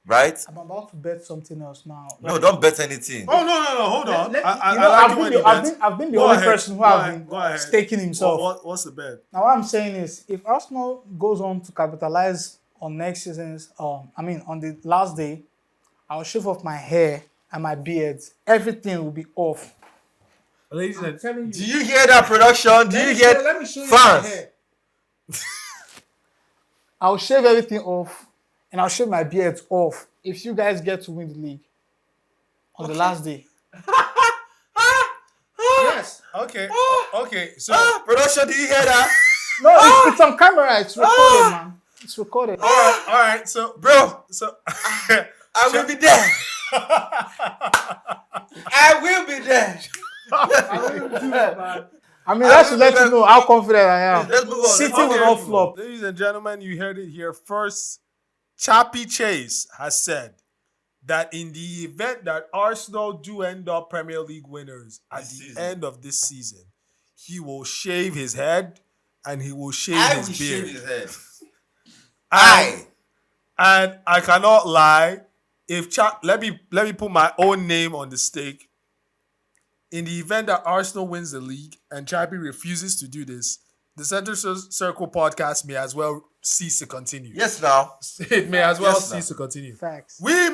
S2: Right?
S3: I'm about to bet something else now.
S2: No, don't bet anything.
S1: Oh no! Hold on.
S3: Let-
S1: I
S3: you know,
S1: like it when you bet.
S3: I've been the
S1: Go
S3: only
S1: ahead.
S3: person who
S1: Go
S3: have
S1: ahead. Go
S3: been
S1: ahead.
S3: staking himself.
S1: What's the bet?
S3: Now, what I'm saying is, if Arsenal goes on to capitalize on next season's, on the last day, I'll shave off my hair and my beard. Everything will be off.
S1: Ladies
S3: I'm
S1: and
S3: telling
S2: Do you hear that production? Do you hear
S3: let me show you my
S2: fans?
S3: hair. I'll shave everything off and I'll shave my beard off if you guys get to win the league on the last day. Yes.
S1: okay. Okay. So
S2: Production, do you hear that?
S3: No, it's on camera. It's recorded, man. It's recorded.
S1: all right. So
S2: Bro,
S1: so
S2: I will be there. I will be there.
S3: I mean, that should let you know how confident I am.
S2: Let's move on.
S3: City
S2: Okay.
S3: will not flop.
S1: Ladies and gentlemen, you heard it here first. Chappy Chase has said that in the event that Arsenal do end up Premier League winners at
S2: This
S1: the
S2: season.
S1: end of this season, he will shave his head and he will shave
S2: I
S1: his
S2: will
S1: beard.
S2: shave his head.
S1: And, and I cannot lie. If let me put my own name on the stake. In the event that Arsenal wins the league and Chappie refuses to do this, the Center Circle podcast may as well cease to continue.
S2: Yes, now.
S1: It may as well
S2: Yes,
S1: cease to continue.
S3: Facts.
S1: We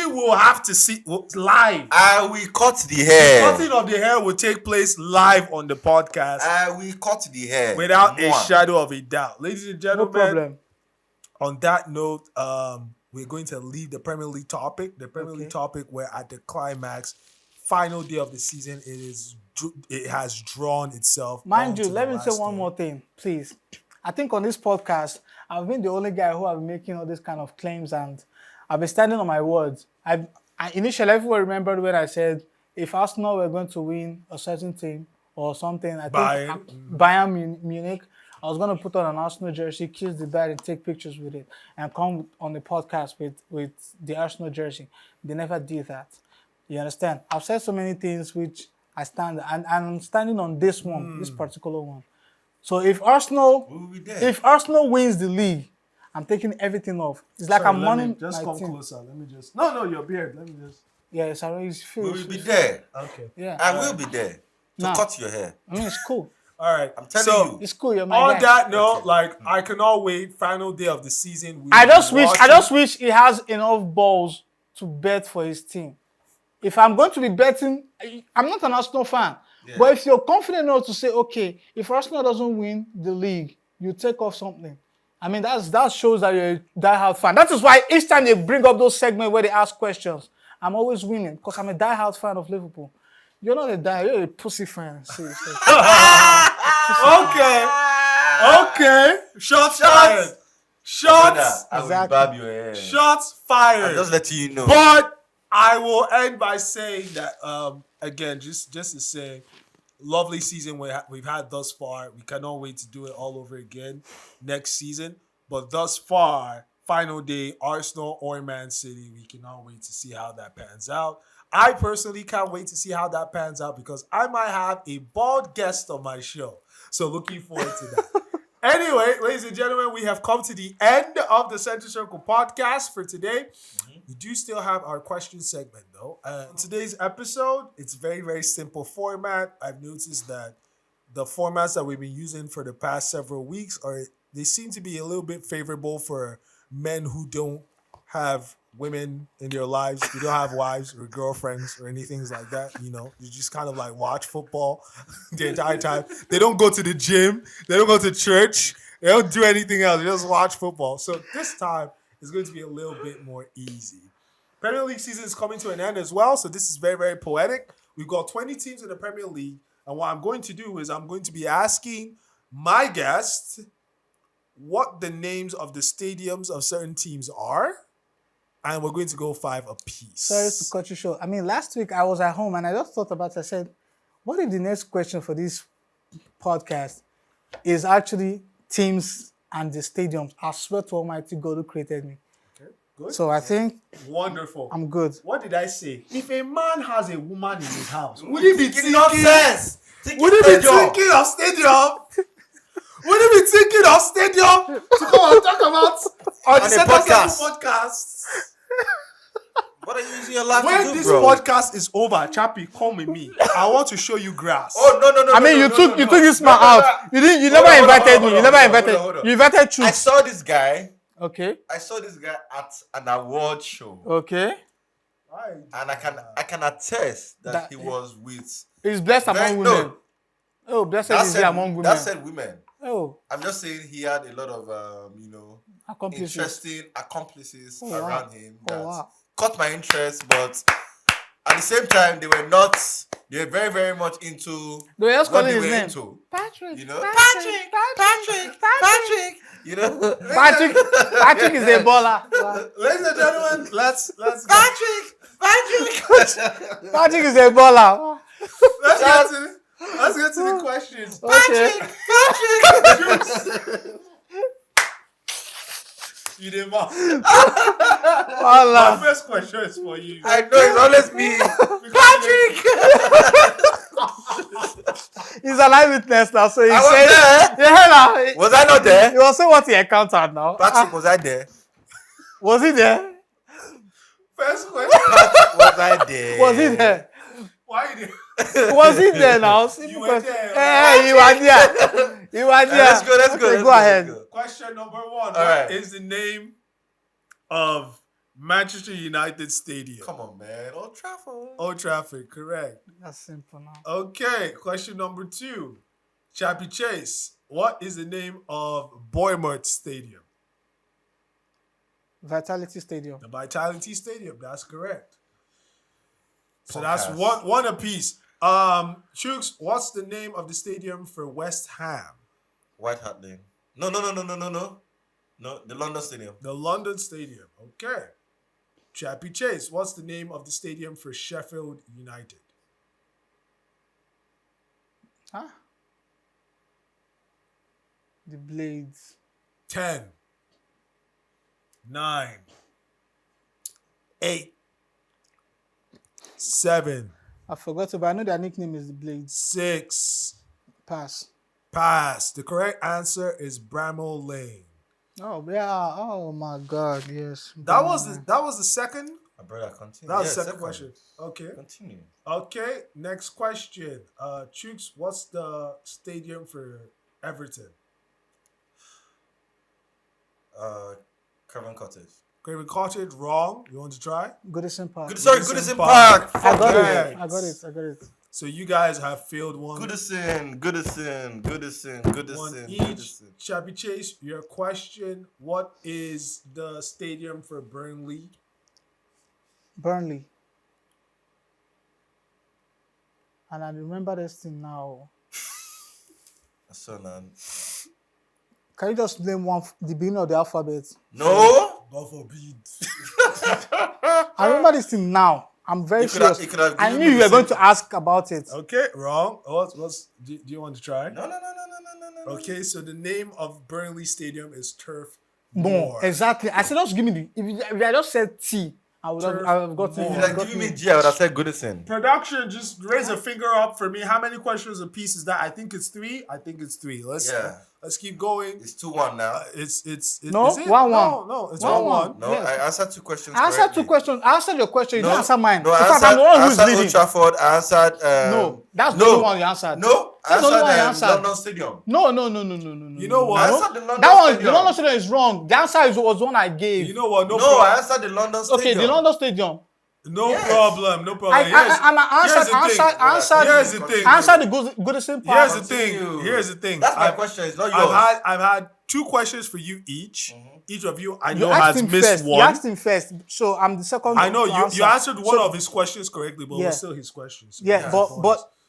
S1: will have to see live.
S2: I will cut the hair.
S1: Cutting of the hair will take place live on the podcast
S2: I will cut the hair.
S1: without a
S2: Mwah.
S1: shadow of a doubt. Ladies and
S3: No
S1: gentlemen,
S3: problem.
S1: on that note, we're going to leave the Premier League topic. The Premier League topic, we're at the climax, final day of the season. It has drawn itself.
S3: Mind you,
S1: onto
S3: let
S1: the
S3: me say
S1: last
S3: one
S1: day.
S3: more thing, please. I think on this podcast, I've been the only guy who have been making all these kind of claims, and I've been standing on my words. I initially, everyone remembered when I said if Arsenal were going to win a certain team or something, I think Bayern Munich, I was going to put on an Arsenal jersey, kiss the bat, and take pictures with it, and come on the podcast with the Arsenal jersey. They never did that. You understand? I've said so many things which I stand, and I'm standing on this one, this particular one. So if Arsenal wins the league, I'm taking everything off. It's like I'm mourning
S1: Just
S3: my
S1: come
S3: team.
S1: closer. Let me just. No, your beard. Let me just.
S3: Yeah, it's already
S2: We will
S3: finished.
S2: be there.
S1: Okay.
S3: Yeah,
S2: I will be there to
S3: Nah.
S2: cut your hair.
S3: I mean it's cool.
S1: All right.
S2: I'm telling you.
S3: It's cool. You're my
S1: On
S3: guy.
S1: that note, I cannot wait. Final day of the season.
S3: I just wish he has enough balls to bet for his team. If I'm going to be betting, I'm not an Arsenal fan.
S2: Yeah.
S3: But if you're confident enough to say, okay, if Arsenal doesn't win the league, you take off something. I mean, that shows that you're a diehard fan. That is why each time they bring up those segments where they ask questions, I'm always winning because I'm a diehard fan of Liverpool. You're not a diehard, you're a pussy fan. Seriously.
S1: Okay. Shots fired. Shots.
S2: I will
S3: Exactly.
S2: barb your hair.
S1: Shots
S2: I'm
S1: fired.
S2: just letting you know.
S1: But I will end by saying that again, just to say, lovely season we've had thus far. We cannot wait to do it all over again next season. But thus far, final day, Arsenal or Man City, we cannot wait to see how that pans out. I personally can't wait to see how that pans out because I might have a bald guest on my show. So looking forward to that. Anyway, ladies and gentlemen, we have come to the end of the Center Circle podcast for today. We do still have our question segment, though. In today's episode, it's very, very simple format. I've noticed that the formats that we've been using for the past several weeks they seem to be a little bit favorable for men who don't have women in their lives, who don't have wives or girlfriends or anything like that. You know, you just kind of like watch football the entire time. They don't go to the gym. They don't go to church. They don't do anything else. They just watch football. So this time is going to be a little bit more easy. Premier League season is coming to an end as well. So this is very, very poetic. We've got 20 teams in the Premier League. And what I'm going to do is I'm going to be asking my guest what the names of the stadiums of certain teams are. And we're going to go 5 apiece.
S3: Sorry to cut you short. I mean, last week I was at home and I just thought about it. I said, what if the next question for this podcast is actually teams and the stadiums? I swear to Almighty God who created me.
S1: Okay, good.
S3: So I think
S1: Wonderful.
S3: I'm good.
S1: What did I say? If a man has a woman in his house, would he be thinking
S2: nonsense?
S1: Would he be thinking of stadium? Would he be thinking of stadium to come and talk about on the
S2: a
S1: Center
S2: podcast?
S1: Circle podcast?
S2: What are you using your life
S1: When
S2: to do,
S1: this
S2: bro?
S1: podcast is over, Chappie, come with me. I want to show you grass.
S2: Oh, no.
S3: I mean, you took this man out. You never
S2: Hold on,
S3: invited
S2: hold
S3: me.
S2: on,
S3: You never
S2: hold on,
S3: invited.
S2: hold on.
S3: You invited
S2: I
S3: Truth.
S2: saw this guy.
S3: Okay.
S2: At an award show.
S3: Okay.
S2: And I can attest that he was with
S3: He's blessed among women.
S2: no.
S3: Oh, blessed is he among women.
S2: That said women.
S3: Oh,
S2: I'm just saying he had a lot of
S3: accomplishments.
S2: interesting accomplices
S3: Oh, wow.
S2: around him
S3: Oh,
S2: that
S3: wow.
S2: caught my interest, but at the same time they were very, very much into
S3: They were just
S2: what
S3: calling
S2: they
S3: his
S2: were
S3: name.
S2: into.
S3: Patrick.
S2: You know?
S3: Patrick.
S2: You know?
S3: Patrick is a baller.
S1: Ladies and gentlemen, let's
S2: Patrick!
S3: Patrick is a baller.
S1: let's get to the questions.
S3: Okay.
S1: You didn't My
S3: Voila.
S1: first question is for you.
S2: I know it's always me.
S3: He's an eyewitness now, so he
S2: I was
S3: said,
S2: there.
S3: yeah, now,
S2: Was I not there?
S3: he was saying what he encountered now.
S2: Patrick, was I there?
S3: Was he there?
S1: First question.
S2: Patrick, was I there?
S3: Was he there?
S1: Why you did?
S3: Was he there now?
S1: You were there.
S3: Hey, you were there. You were there.
S2: Let's go.
S3: Okay, go ahead.
S1: Question number 1. What
S2: right.
S1: is the name of Manchester United Stadium?
S2: Come on, man. Old Trafford.
S1: Old Trafford, correct.
S3: That's simple now.
S1: Okay, question number 2. Chappie Chase, what is the name of Bournemouth Stadium?
S3: Vitality Stadium.
S1: The Vitality Stadium, that's correct. So
S2: Podcast.
S1: that's one apiece. Chooks, what's the name of the stadium for West Ham?
S2: White Hart Lane. No. No, the London Stadium.
S1: The London Stadium. Okay. Chappie Chase, what's the name of the stadium for Sheffield United?
S3: Huh? The Blades.
S1: 10, 9, 8, 7,
S3: I forgot to, but I know their nickname is the Blades.
S1: 6.
S3: Pass.
S1: Pass. The correct answer is Bramall Lane.
S3: Oh yeah. Oh my God. Yes.
S1: That was the second.
S2: My brother, continue.
S1: That was the second question. Okay.
S2: Continue.
S1: Okay. Next question. Chooks, what's the stadium for Everton?
S2: Craven Cottage.
S1: Craven Cottage. Wrong. You want to try?
S3: Goodison Park.
S2: Goodison Park.
S3: I got
S1: Correct.
S3: it. I got it.
S1: So you guys have failed one.
S2: Goodison.
S1: One each. Chappie Chase, your question. What is the stadium for Burnley?
S3: Burnley. And I remember this thing now.
S2: So now.
S3: Can you just name the beginning of the alphabet?
S2: No.
S1: God forbid.
S3: I remember this thing now. I'm very serious. I knew you were going to ask about it.
S1: Okay, wrong. Do you want to try?
S2: No.
S1: Okay, so the name of Burnley Stadium is Turf
S3: More.
S1: Moor.
S3: Exactly. I said, just give me the. If I just said T, I would have gotten
S1: Moor.
S2: If
S3: it.
S2: you had given me G, I would have said Goodison.
S1: Production, just raise a finger up for me. How many questions apiece is that? I think it's 3. Let's keep going.
S2: It's 2-1 now.
S1: It's
S3: No,
S1: is it?
S3: 1-1.
S1: No, it's
S3: 1-1.
S1: 1-1.
S2: No,
S3: Yes.
S2: I answered 2 questions.
S3: I answered 2 questions. I answered your question. You
S2: No,
S3: didn't answer mine.
S2: No,
S3: In
S2: I
S3: fact, I'm the one who's
S2: answered Old
S3: leading.
S2: Trafford. I answered.
S3: No, that's the only one you answered.
S2: No, I
S3: That's the only one you
S2: answered
S3: answered.
S2: London Stadium.
S3: No.
S1: You know
S2: I
S1: what?
S2: answered the London
S3: That one,
S2: Stadium.
S3: the London Stadium is wrong. The answer was one I gave.
S1: You know what? No,
S2: No,
S1: problem.
S2: I answered the London Stadium.
S3: Okay, the London Stadium.
S1: No
S2: Yes.
S1: problem. No problem.
S3: I
S1: Here's the thing.
S3: answer the Goodison Park.
S1: Here's the thing. Here's the thing.
S2: That's my question. It's not yours.
S1: I've had 2 questions for you each. Each of you, I
S3: You
S1: know,
S3: asked
S1: has
S3: him
S1: missed
S3: first.
S1: one.
S3: You asked him first, so I'm the second.
S1: I know
S3: to
S1: you answered one
S3: So-
S1: of his questions correctly, but it
S3: Yeah.
S1: was still his question. So
S3: Yeah,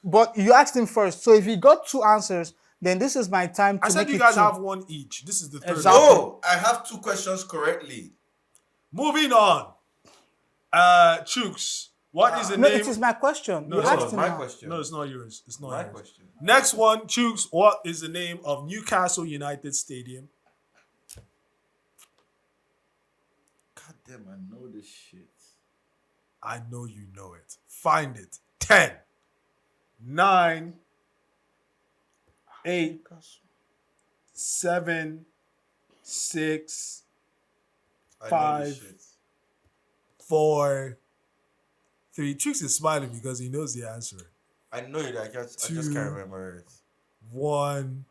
S3: but you asked him first. So if he got 2 answers, then this is my time to
S1: I said
S3: make
S1: you
S3: it
S1: guys
S3: 2.
S1: have 1 each. This is the third.
S3: Exactly.
S1: one.
S2: No, I have 2 questions correctly.
S1: Moving on. Chooks, what is the
S3: No,
S1: name?
S3: it is my question.
S1: No,
S3: You
S1: it's
S3: asked
S1: not
S3: him
S2: my
S3: now.
S2: question.
S1: No, it's not yours. It's not
S2: My
S1: yours.
S2: question.
S1: Next one, Chooks, what is the name of Newcastle United Stadium?
S2: God damn, I know this shit.
S1: I know you know it. Find it. 10, 9, 8, 7, 6,
S2: I know this
S1: 5,
S2: shit.
S1: 4, 3. Chooks is smiling because he knows the answer.
S2: I know it. I just
S1: 2,
S2: can't remember it.
S1: 1,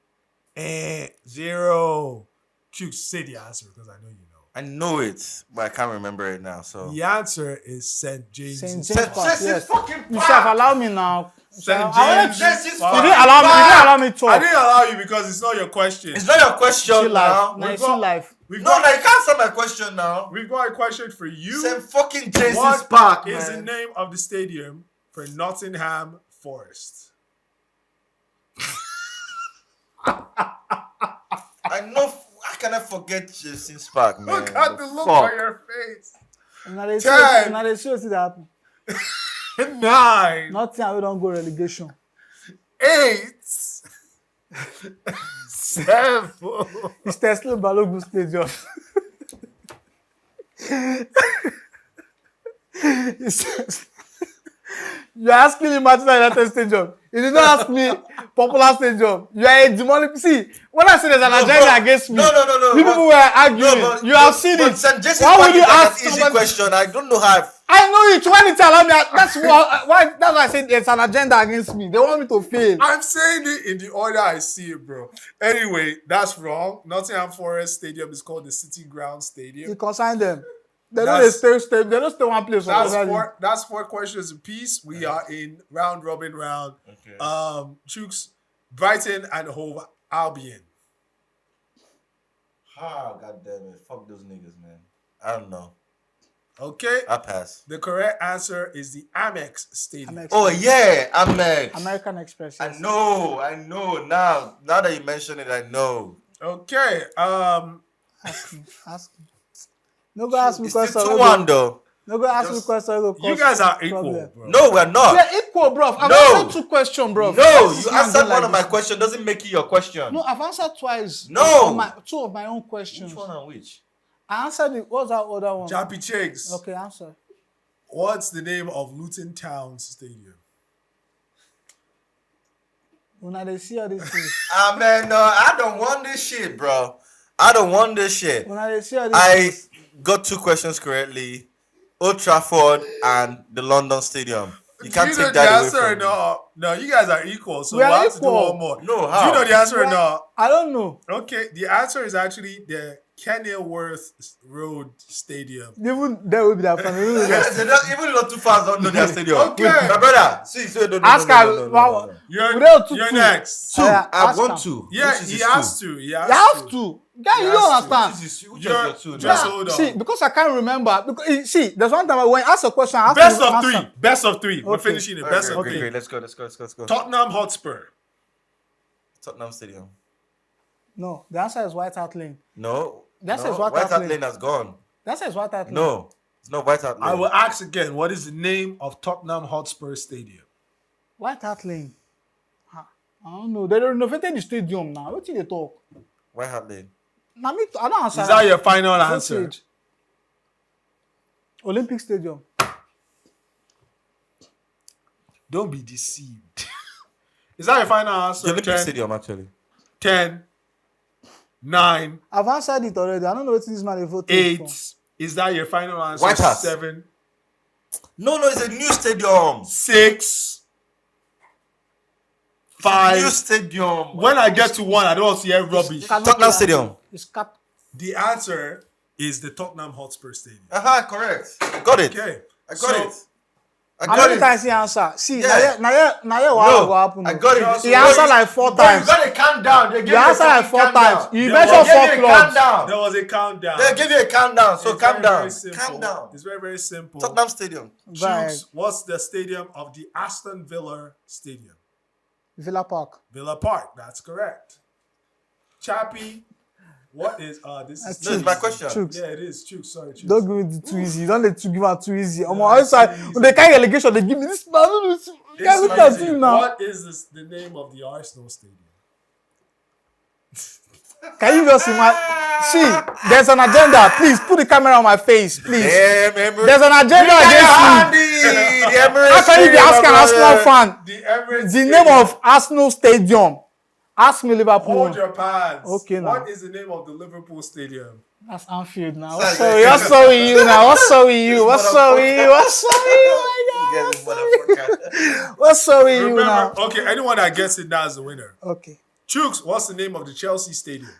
S1: and 0. Chooks, say the answer because I know you know.
S2: I know it, but I can't remember it now. So
S1: The answer is St. James.
S3: St. James
S2: St.
S3: Park,
S2: James
S3: yes.
S2: fucking
S3: You should have allowed me now.
S1: St.
S3: I
S1: James.
S3: wanted to-
S2: James
S3: You didn't allow me to
S1: I
S3: talk.
S1: didn't allow you because it's not your question.
S2: It's not your question
S3: Still
S2: now.
S3: life. No,
S1: We've
S3: it's
S1: got-
S3: still life.
S1: We've
S2: No,
S1: got,
S2: no, you can't answer my question now.
S1: we've got a question for you.
S2: St. fucking James's
S1: What
S2: Park,
S1: is the
S2: man.
S1: name of the stadium for Nottingham Forest?
S2: I know. How can I forget James's Park, man?
S1: Look at the look
S2: Fuck.
S1: on your face.
S3: Now they
S1: 10.
S3: see what that happen.
S1: 9,
S3: Nothing, I don't go relegation.
S1: 8, 7,
S3: It's Tesla Balogun Stadium. He says, you're asking me Manchester United stadium. You did not ask me popular stadium. You are a demonic. See, when I say there's an agenda against me,
S2: No.
S3: you people were arguing. You have seen it.
S2: St. Jason
S3: Why
S2: Park
S3: would you
S2: is like
S3: ask
S2: an easy
S3: somebody?
S2: question. I don't know how.
S3: I know it. When it allow me, that's why I said there's an agenda against me. They want me to fail.
S1: I'm saying it in the order I see it, bro. Anyway, that's wrong. Nottingham Forest Stadium is called the City Ground Stadium.
S3: You consign them. They don't stay. They don't stay one place.
S1: That's four questions apiece. We are in round robin round.
S2: Okay.
S1: Chooks, Brighton and Hove Albion.
S2: Ah, God damn it. Fuck those niggas, man. I don't know.
S1: Okay.
S2: I pass.
S1: The correct answer is the Amex Stadium.
S3: Amex.
S2: Oh, yeah. Amex.
S3: American Express.
S2: I
S3: Yes.
S2: know. Now that you mention it, I know.
S1: Okay.
S3: Ask me. No go ask me
S2: It's
S3: question.
S2: still 2-1 though.
S3: No go ask me
S2: Just-
S3: question.
S1: You guys are equal, bro.
S2: No, we're not.
S3: We're equal, bro. I've
S2: No.
S3: answered 2 questions, bro.
S2: No, you answered one of my questions. Doesn't make it your question.
S3: No, I've answered twice.
S2: No.
S3: On 2 of my own questions.
S2: Which one and which?
S3: I answered it. What's that other one?
S1: Jappy Chicks.
S3: Okay, answer.
S1: What's the name of Luton Town Stadium?
S3: When they see all these things.
S2: Man, no, I don't want this shit, bro. I don't want this shit.
S3: When they see all these
S2: I
S3: things.
S2: got 2 questions correctly. Old Trafford and the London Stadium. You can't
S1: Do you know
S2: take
S1: the
S2: that away
S1: answer or
S2: from me.
S1: not? No, you guys are equal, so
S3: We
S1: we'll
S3: are
S1: have to do
S3: equal.
S1: one more.
S2: No,
S1: Do
S2: how?
S1: you know the answer or not?
S3: I don't know.
S1: Okay, the answer is actually the Kenilworth Road Stadium.
S3: Even there will be that family.
S2: Even not too fast, don't know their stadium.
S1: Okay.
S2: My brother, see, so don't
S3: Ask her.
S1: You're,
S3: Without two-
S1: you're
S3: two.
S1: next.
S2: 2.
S3: Yeah,
S2: I've
S3: ask
S2: won
S3: her.
S2: 2.
S1: Yeah,
S2: Which is
S1: he
S2: his
S1: has
S2: 2?
S1: to. He
S3: You
S1: has
S3: have
S1: to.
S3: to. Guy, you
S1: He
S3: don't
S1: has to.
S3: understand.
S2: Which is
S1: You're-
S2: your 2
S1: just
S2: now?
S1: hold on.
S3: See, because I can't remember. Because see, there's one time when I asked a question, I have
S1: Best
S3: to
S1: of
S3: answer.
S1: 3. Best of 3. We're
S3: Okay.
S1: finishing it. Best of
S2: Okay,
S1: 3.
S2: great. Let's go.
S1: Tottenham Hotspur.
S2: Tottenham Stadium.
S3: No, the answer is White Hart Lane.
S2: No.
S3: That
S2: no.
S3: says White
S2: White
S3: Hart
S2: Hart
S3: Lane.
S2: Lane has gone.
S3: The answer is White Hart Lane.
S2: No. It's not White Hart Lane.
S1: I will ask again. What is the name of Tottenham Hotspur Stadium?
S3: White Hart Lane. I don't know. They renovated the stadium now. What did they talk?
S2: White Hart Lane.
S3: Now, me, I don't answer.
S1: Is that your final
S3: Don't
S1: answer?
S3: say it. Olympic Stadium.
S1: Don't be deceived. Is that your final answer?
S2: The Olympic
S1: 10,
S2: Stadium, actually.
S1: 10, 9,
S3: I've answered it already. I don't know what this man is voting
S1: 8.
S3: for.
S1: Is that your final answer?
S2: White Hart.
S1: 7,
S2: No, it's a new stadium.
S1: 6,
S2: New
S1: 5.
S2: stadium.
S1: When I get to 1, I don't want to hear rubbish.
S2: Tottenham Stadium.
S3: It's cap.
S1: The answer is the Tottenham Hotspur Stadium.
S2: Correct. I got it.
S1: Okay.
S2: I got
S1: So,
S2: it. I
S3: How
S2: got
S3: many
S2: it.
S3: times he answer? See,
S2: Yeah.
S3: now what will happen?
S2: I got it.
S3: He answered like 4
S2: Bro,
S3: times.
S2: you got to calm down. They gave
S3: You
S2: you a
S3: answered like
S2: fucking
S3: 4
S2: countdown.
S3: times. You
S1: They
S3: mentioned
S1: will
S3: 4
S2: They gave you a
S3: clubs.
S2: countdown.
S1: there was a countdown.
S2: They give you a countdown. So
S1: It's
S2: calm
S1: very,
S2: down.
S1: very simple.
S2: Calm down.
S1: It's very, very simple.
S2: Tottenham Stadium.
S3: Right.
S1: Chooks, what's the stadium of the Aston Villa Stadium?
S3: Villa Park.
S1: Villa Park. That's correct. Chappie, what is this is
S3: That's
S2: No, it's my question.
S3: Chooks.
S1: Yeah, it is. Chooks, sorry, Chooks.
S3: Don't give me too easy. Don't let you give her too easy. I'm always like, when they carry relegation, they give me this. Man,
S1: It's
S3: look at
S1: easy.
S3: him now.
S1: What is the name of the Arsenal Stadium?
S3: Can you just imagine? See, there's an agenda. Please put the camera on my face, please.
S2: Damn, Emirates.
S3: There's an agenda against me.
S2: The Emirates.
S3: How can you be asking an
S2: Stadium,
S3: Arsenal fan
S1: The Emirates
S3: the
S1: Stadium.
S3: name of Arsenal Stadium? Ask me Liverpool.
S1: Hold your pants.
S3: Okay, now.
S1: What is the name of the Liverpool Stadium?
S3: That's Anfield now.
S2: Sorry.
S3: What's so with you now? What's so with you? What's so with you? What's so with you? Oh my
S2: You
S3: God.
S2: guys motherfucker.
S3: What's so with you now?
S1: Remember, okay, anyone that gets it now is the winner.
S3: Okay.
S1: Chooks, what's the name of the Chelsea Stadium?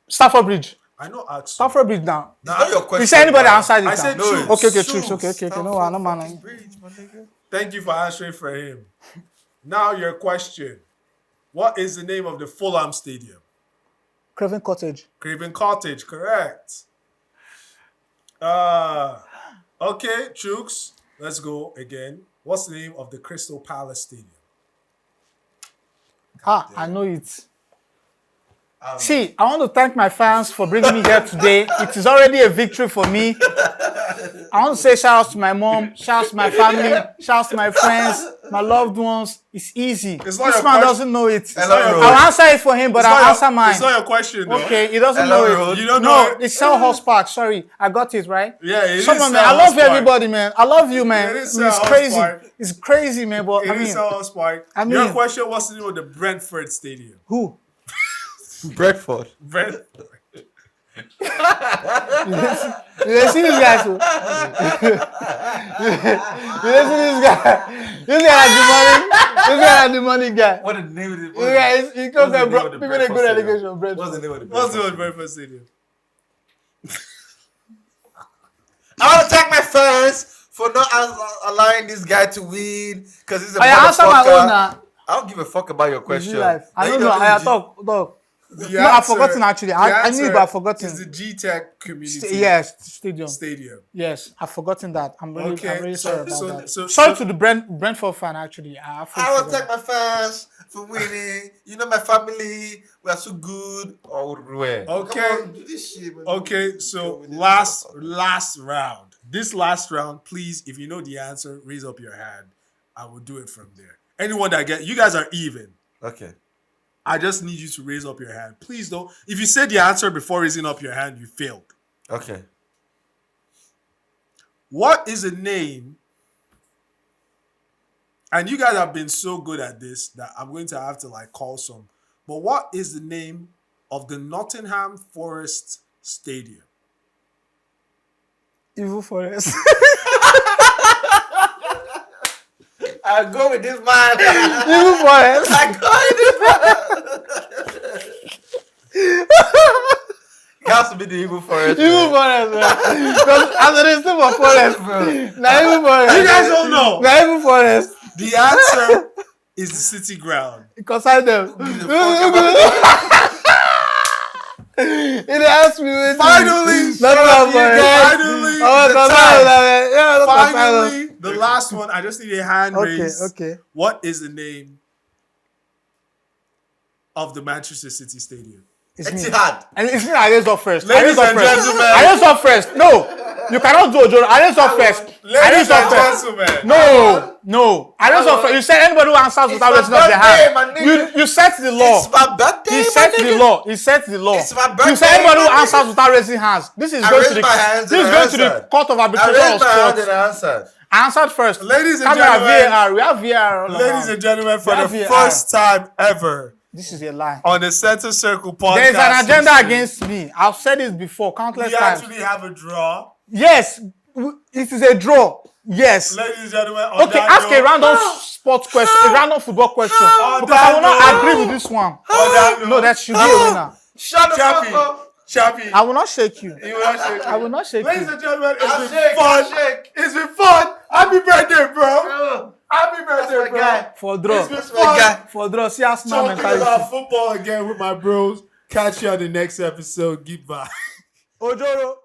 S3: Stamford Bridge.
S1: I know ask.
S3: Stamford Bridge now.
S2: It's not your question.
S3: You say anybody
S2: man.
S3: answered it
S1: I
S3: now?
S1: said
S2: No,
S1: Chooks.
S3: Okay,
S2: Shoes.
S3: okay. No, no, man.
S2: Stamford Bridge, my nigga.
S1: Thank you for answering for him. Now your question. What is the name of the Fulham Stadium?
S3: Craven Cottage.
S1: Craven Cottage, correct. Okay, Chooks, let's go again. What's the name of the Crystal Palace Stadium?
S3: I know it. See, I want to thank my fans for bringing me here today. It is already a victory for me. I want to say shout out to my mom, shout out to my family, shout out to my friends. my loved ones. It's easy.
S1: It's
S3: This
S1: not your
S3: man
S1: question.
S3: doesn't know it.
S2: Hello, Road.
S3: I'll answer it for him, but I'll answer mine.
S1: It's not your question, though.
S3: Okay, he doesn't
S2: Hello,
S3: know
S2: Road.
S3: it.
S1: You don't know it?
S3: It's Sell Horse Park. Sorry, I got it right.
S1: Yeah, it is.
S3: Someone, man,
S1: Sell
S3: I love
S1: Horse Park.
S3: everybody, man. I love you, man.
S1: It is
S3: It's
S1: Sell Horse
S3: crazy.
S1: Park.
S3: It's crazy, man. But
S1: It is Sell Horse Park.
S3: I mean-
S1: Your question was to do with the Brentford Stadium.
S3: who?
S2: Brentford.
S1: Brentford.
S3: You see this guy too? You see this guy? This guy has the money. This guy has the money guy.
S2: What the name of it?
S3: This guy is, he comes
S2: What's the
S3: and
S2: name of the
S3: people a
S2: Brentford
S3: good
S2: Stadium?
S3: education. Brentford.
S2: What's the name of the
S1: What's the name of Brentford Stadium?
S2: I want to thank my fans for not allowing this guy to win because he's a
S3: I answer my own
S2: motherfucker.
S3: now.
S2: I don't give a fuck about your question.
S3: Life. I
S2: Now
S3: don't
S2: you
S3: know. I
S2: do
S3: talk.
S1: The
S3: No, I've
S1: answer-
S3: forgotten actually.
S1: the
S3: I knew,
S1: answer
S3: but I've forgotten.
S1: Is the G-Tech community
S3: Yes, stadium.
S1: stadium.
S3: Yes, I've forgotten that. I'm really sorry about that.
S1: So
S3: Sorry to the Brentford fan actually.
S2: I want to thank my fans for winning. You know my family. We are so good. Oh, where?
S1: Okay.
S2: Come on, do this shit, man.
S1: Okay, so last round. This last round, please, if you know the answer, raise up your hand. I will do it from there. Anyone that you guys are even.
S2: Okay.
S1: I just need you to raise up your hand. Please don't. If you said the answer before raising up your hand, you failed.
S2: Okay.
S1: What is the name? And you guys have been so good at this that I'm going to have to call some. But what is the name of the Nottingham Forest Stadium?
S3: Evil Forest.
S2: I go with this man.
S3: Evil Forest.
S2: I go with this man. It has to be the evil forest.
S3: Evil
S2: man.
S3: Forest, man. Because as it is still for Forest, bro. Now Evil Forest.
S1: You guys don't know.
S3: Now Evil Forest.
S1: The answer is the City Ground.
S3: Because I them. It asked me.
S1: Finally, finally, the last one. I just need a hand raise.
S3: Okay.
S1: What is the name of the Manchester City Stadium?
S3: It's me.
S2: Etihad.
S3: And it's me. I raise up first.
S1: Ladies and gentlemen.
S3: I raise up first. No, you cannot do a joke. I raise up first.
S1: Ladies and gentlemen.
S3: No. I raise up first. You said anybody who answers without raising up their hand. You set the law.
S2: It's my birthday.
S3: He set the law. He set the law.
S2: It's my birthday.
S3: You said anybody who answers without raising hands. This is going to the court of
S2: I
S3: arbitration
S2: raised
S3: of
S2: my hand
S3: sports.
S2: and I answered.
S3: I answered first.
S1: Ladies and
S3: Come here,
S1: gentlemen.
S3: VAR. We have VAR. all
S1: Ladies
S3: around.
S1: and gentlemen, for
S3: We
S1: the
S3: have VAR.
S1: first time ever
S3: This is a lie.
S1: on the Center Circle podcast,
S3: There is an agenda
S1: history,
S3: against me. I've said it before countless
S1: we
S3: times.
S1: actually have a draw.
S3: Yes, it is a draw. Yes.
S1: Ladies and gentlemen, on
S3: Okay,
S1: that
S3: ask
S1: note,
S3: a random sports question, a random football question.
S1: On
S3: Because
S1: that
S3: I will not
S1: note-
S3: agree with this one.
S1: on that
S3: No,
S1: note,
S3: that should be a winner.
S2: Shut the fuck
S1: Chappie,
S2: up.
S1: Chappie,
S3: I will not shake you.
S1: you will not shake
S3: I will not shake
S1: Ladies
S3: you.
S1: and gentlemen,
S2: I'll
S1: it's been
S2: shake,
S1: fun.
S2: I'll shake.
S1: It's been fun. Happy birthday, bro. Happy
S2: That's
S1: birthday,
S2: my
S1: bro.
S2: guy.
S3: For draw.
S1: It's been
S2: my
S1: fun
S2: guy.
S3: For draw. See Arsenal
S1: talking
S3: mentality.
S1: about football again with my bros. Catch you on the next episode. Goodbye.
S3: Ojoro.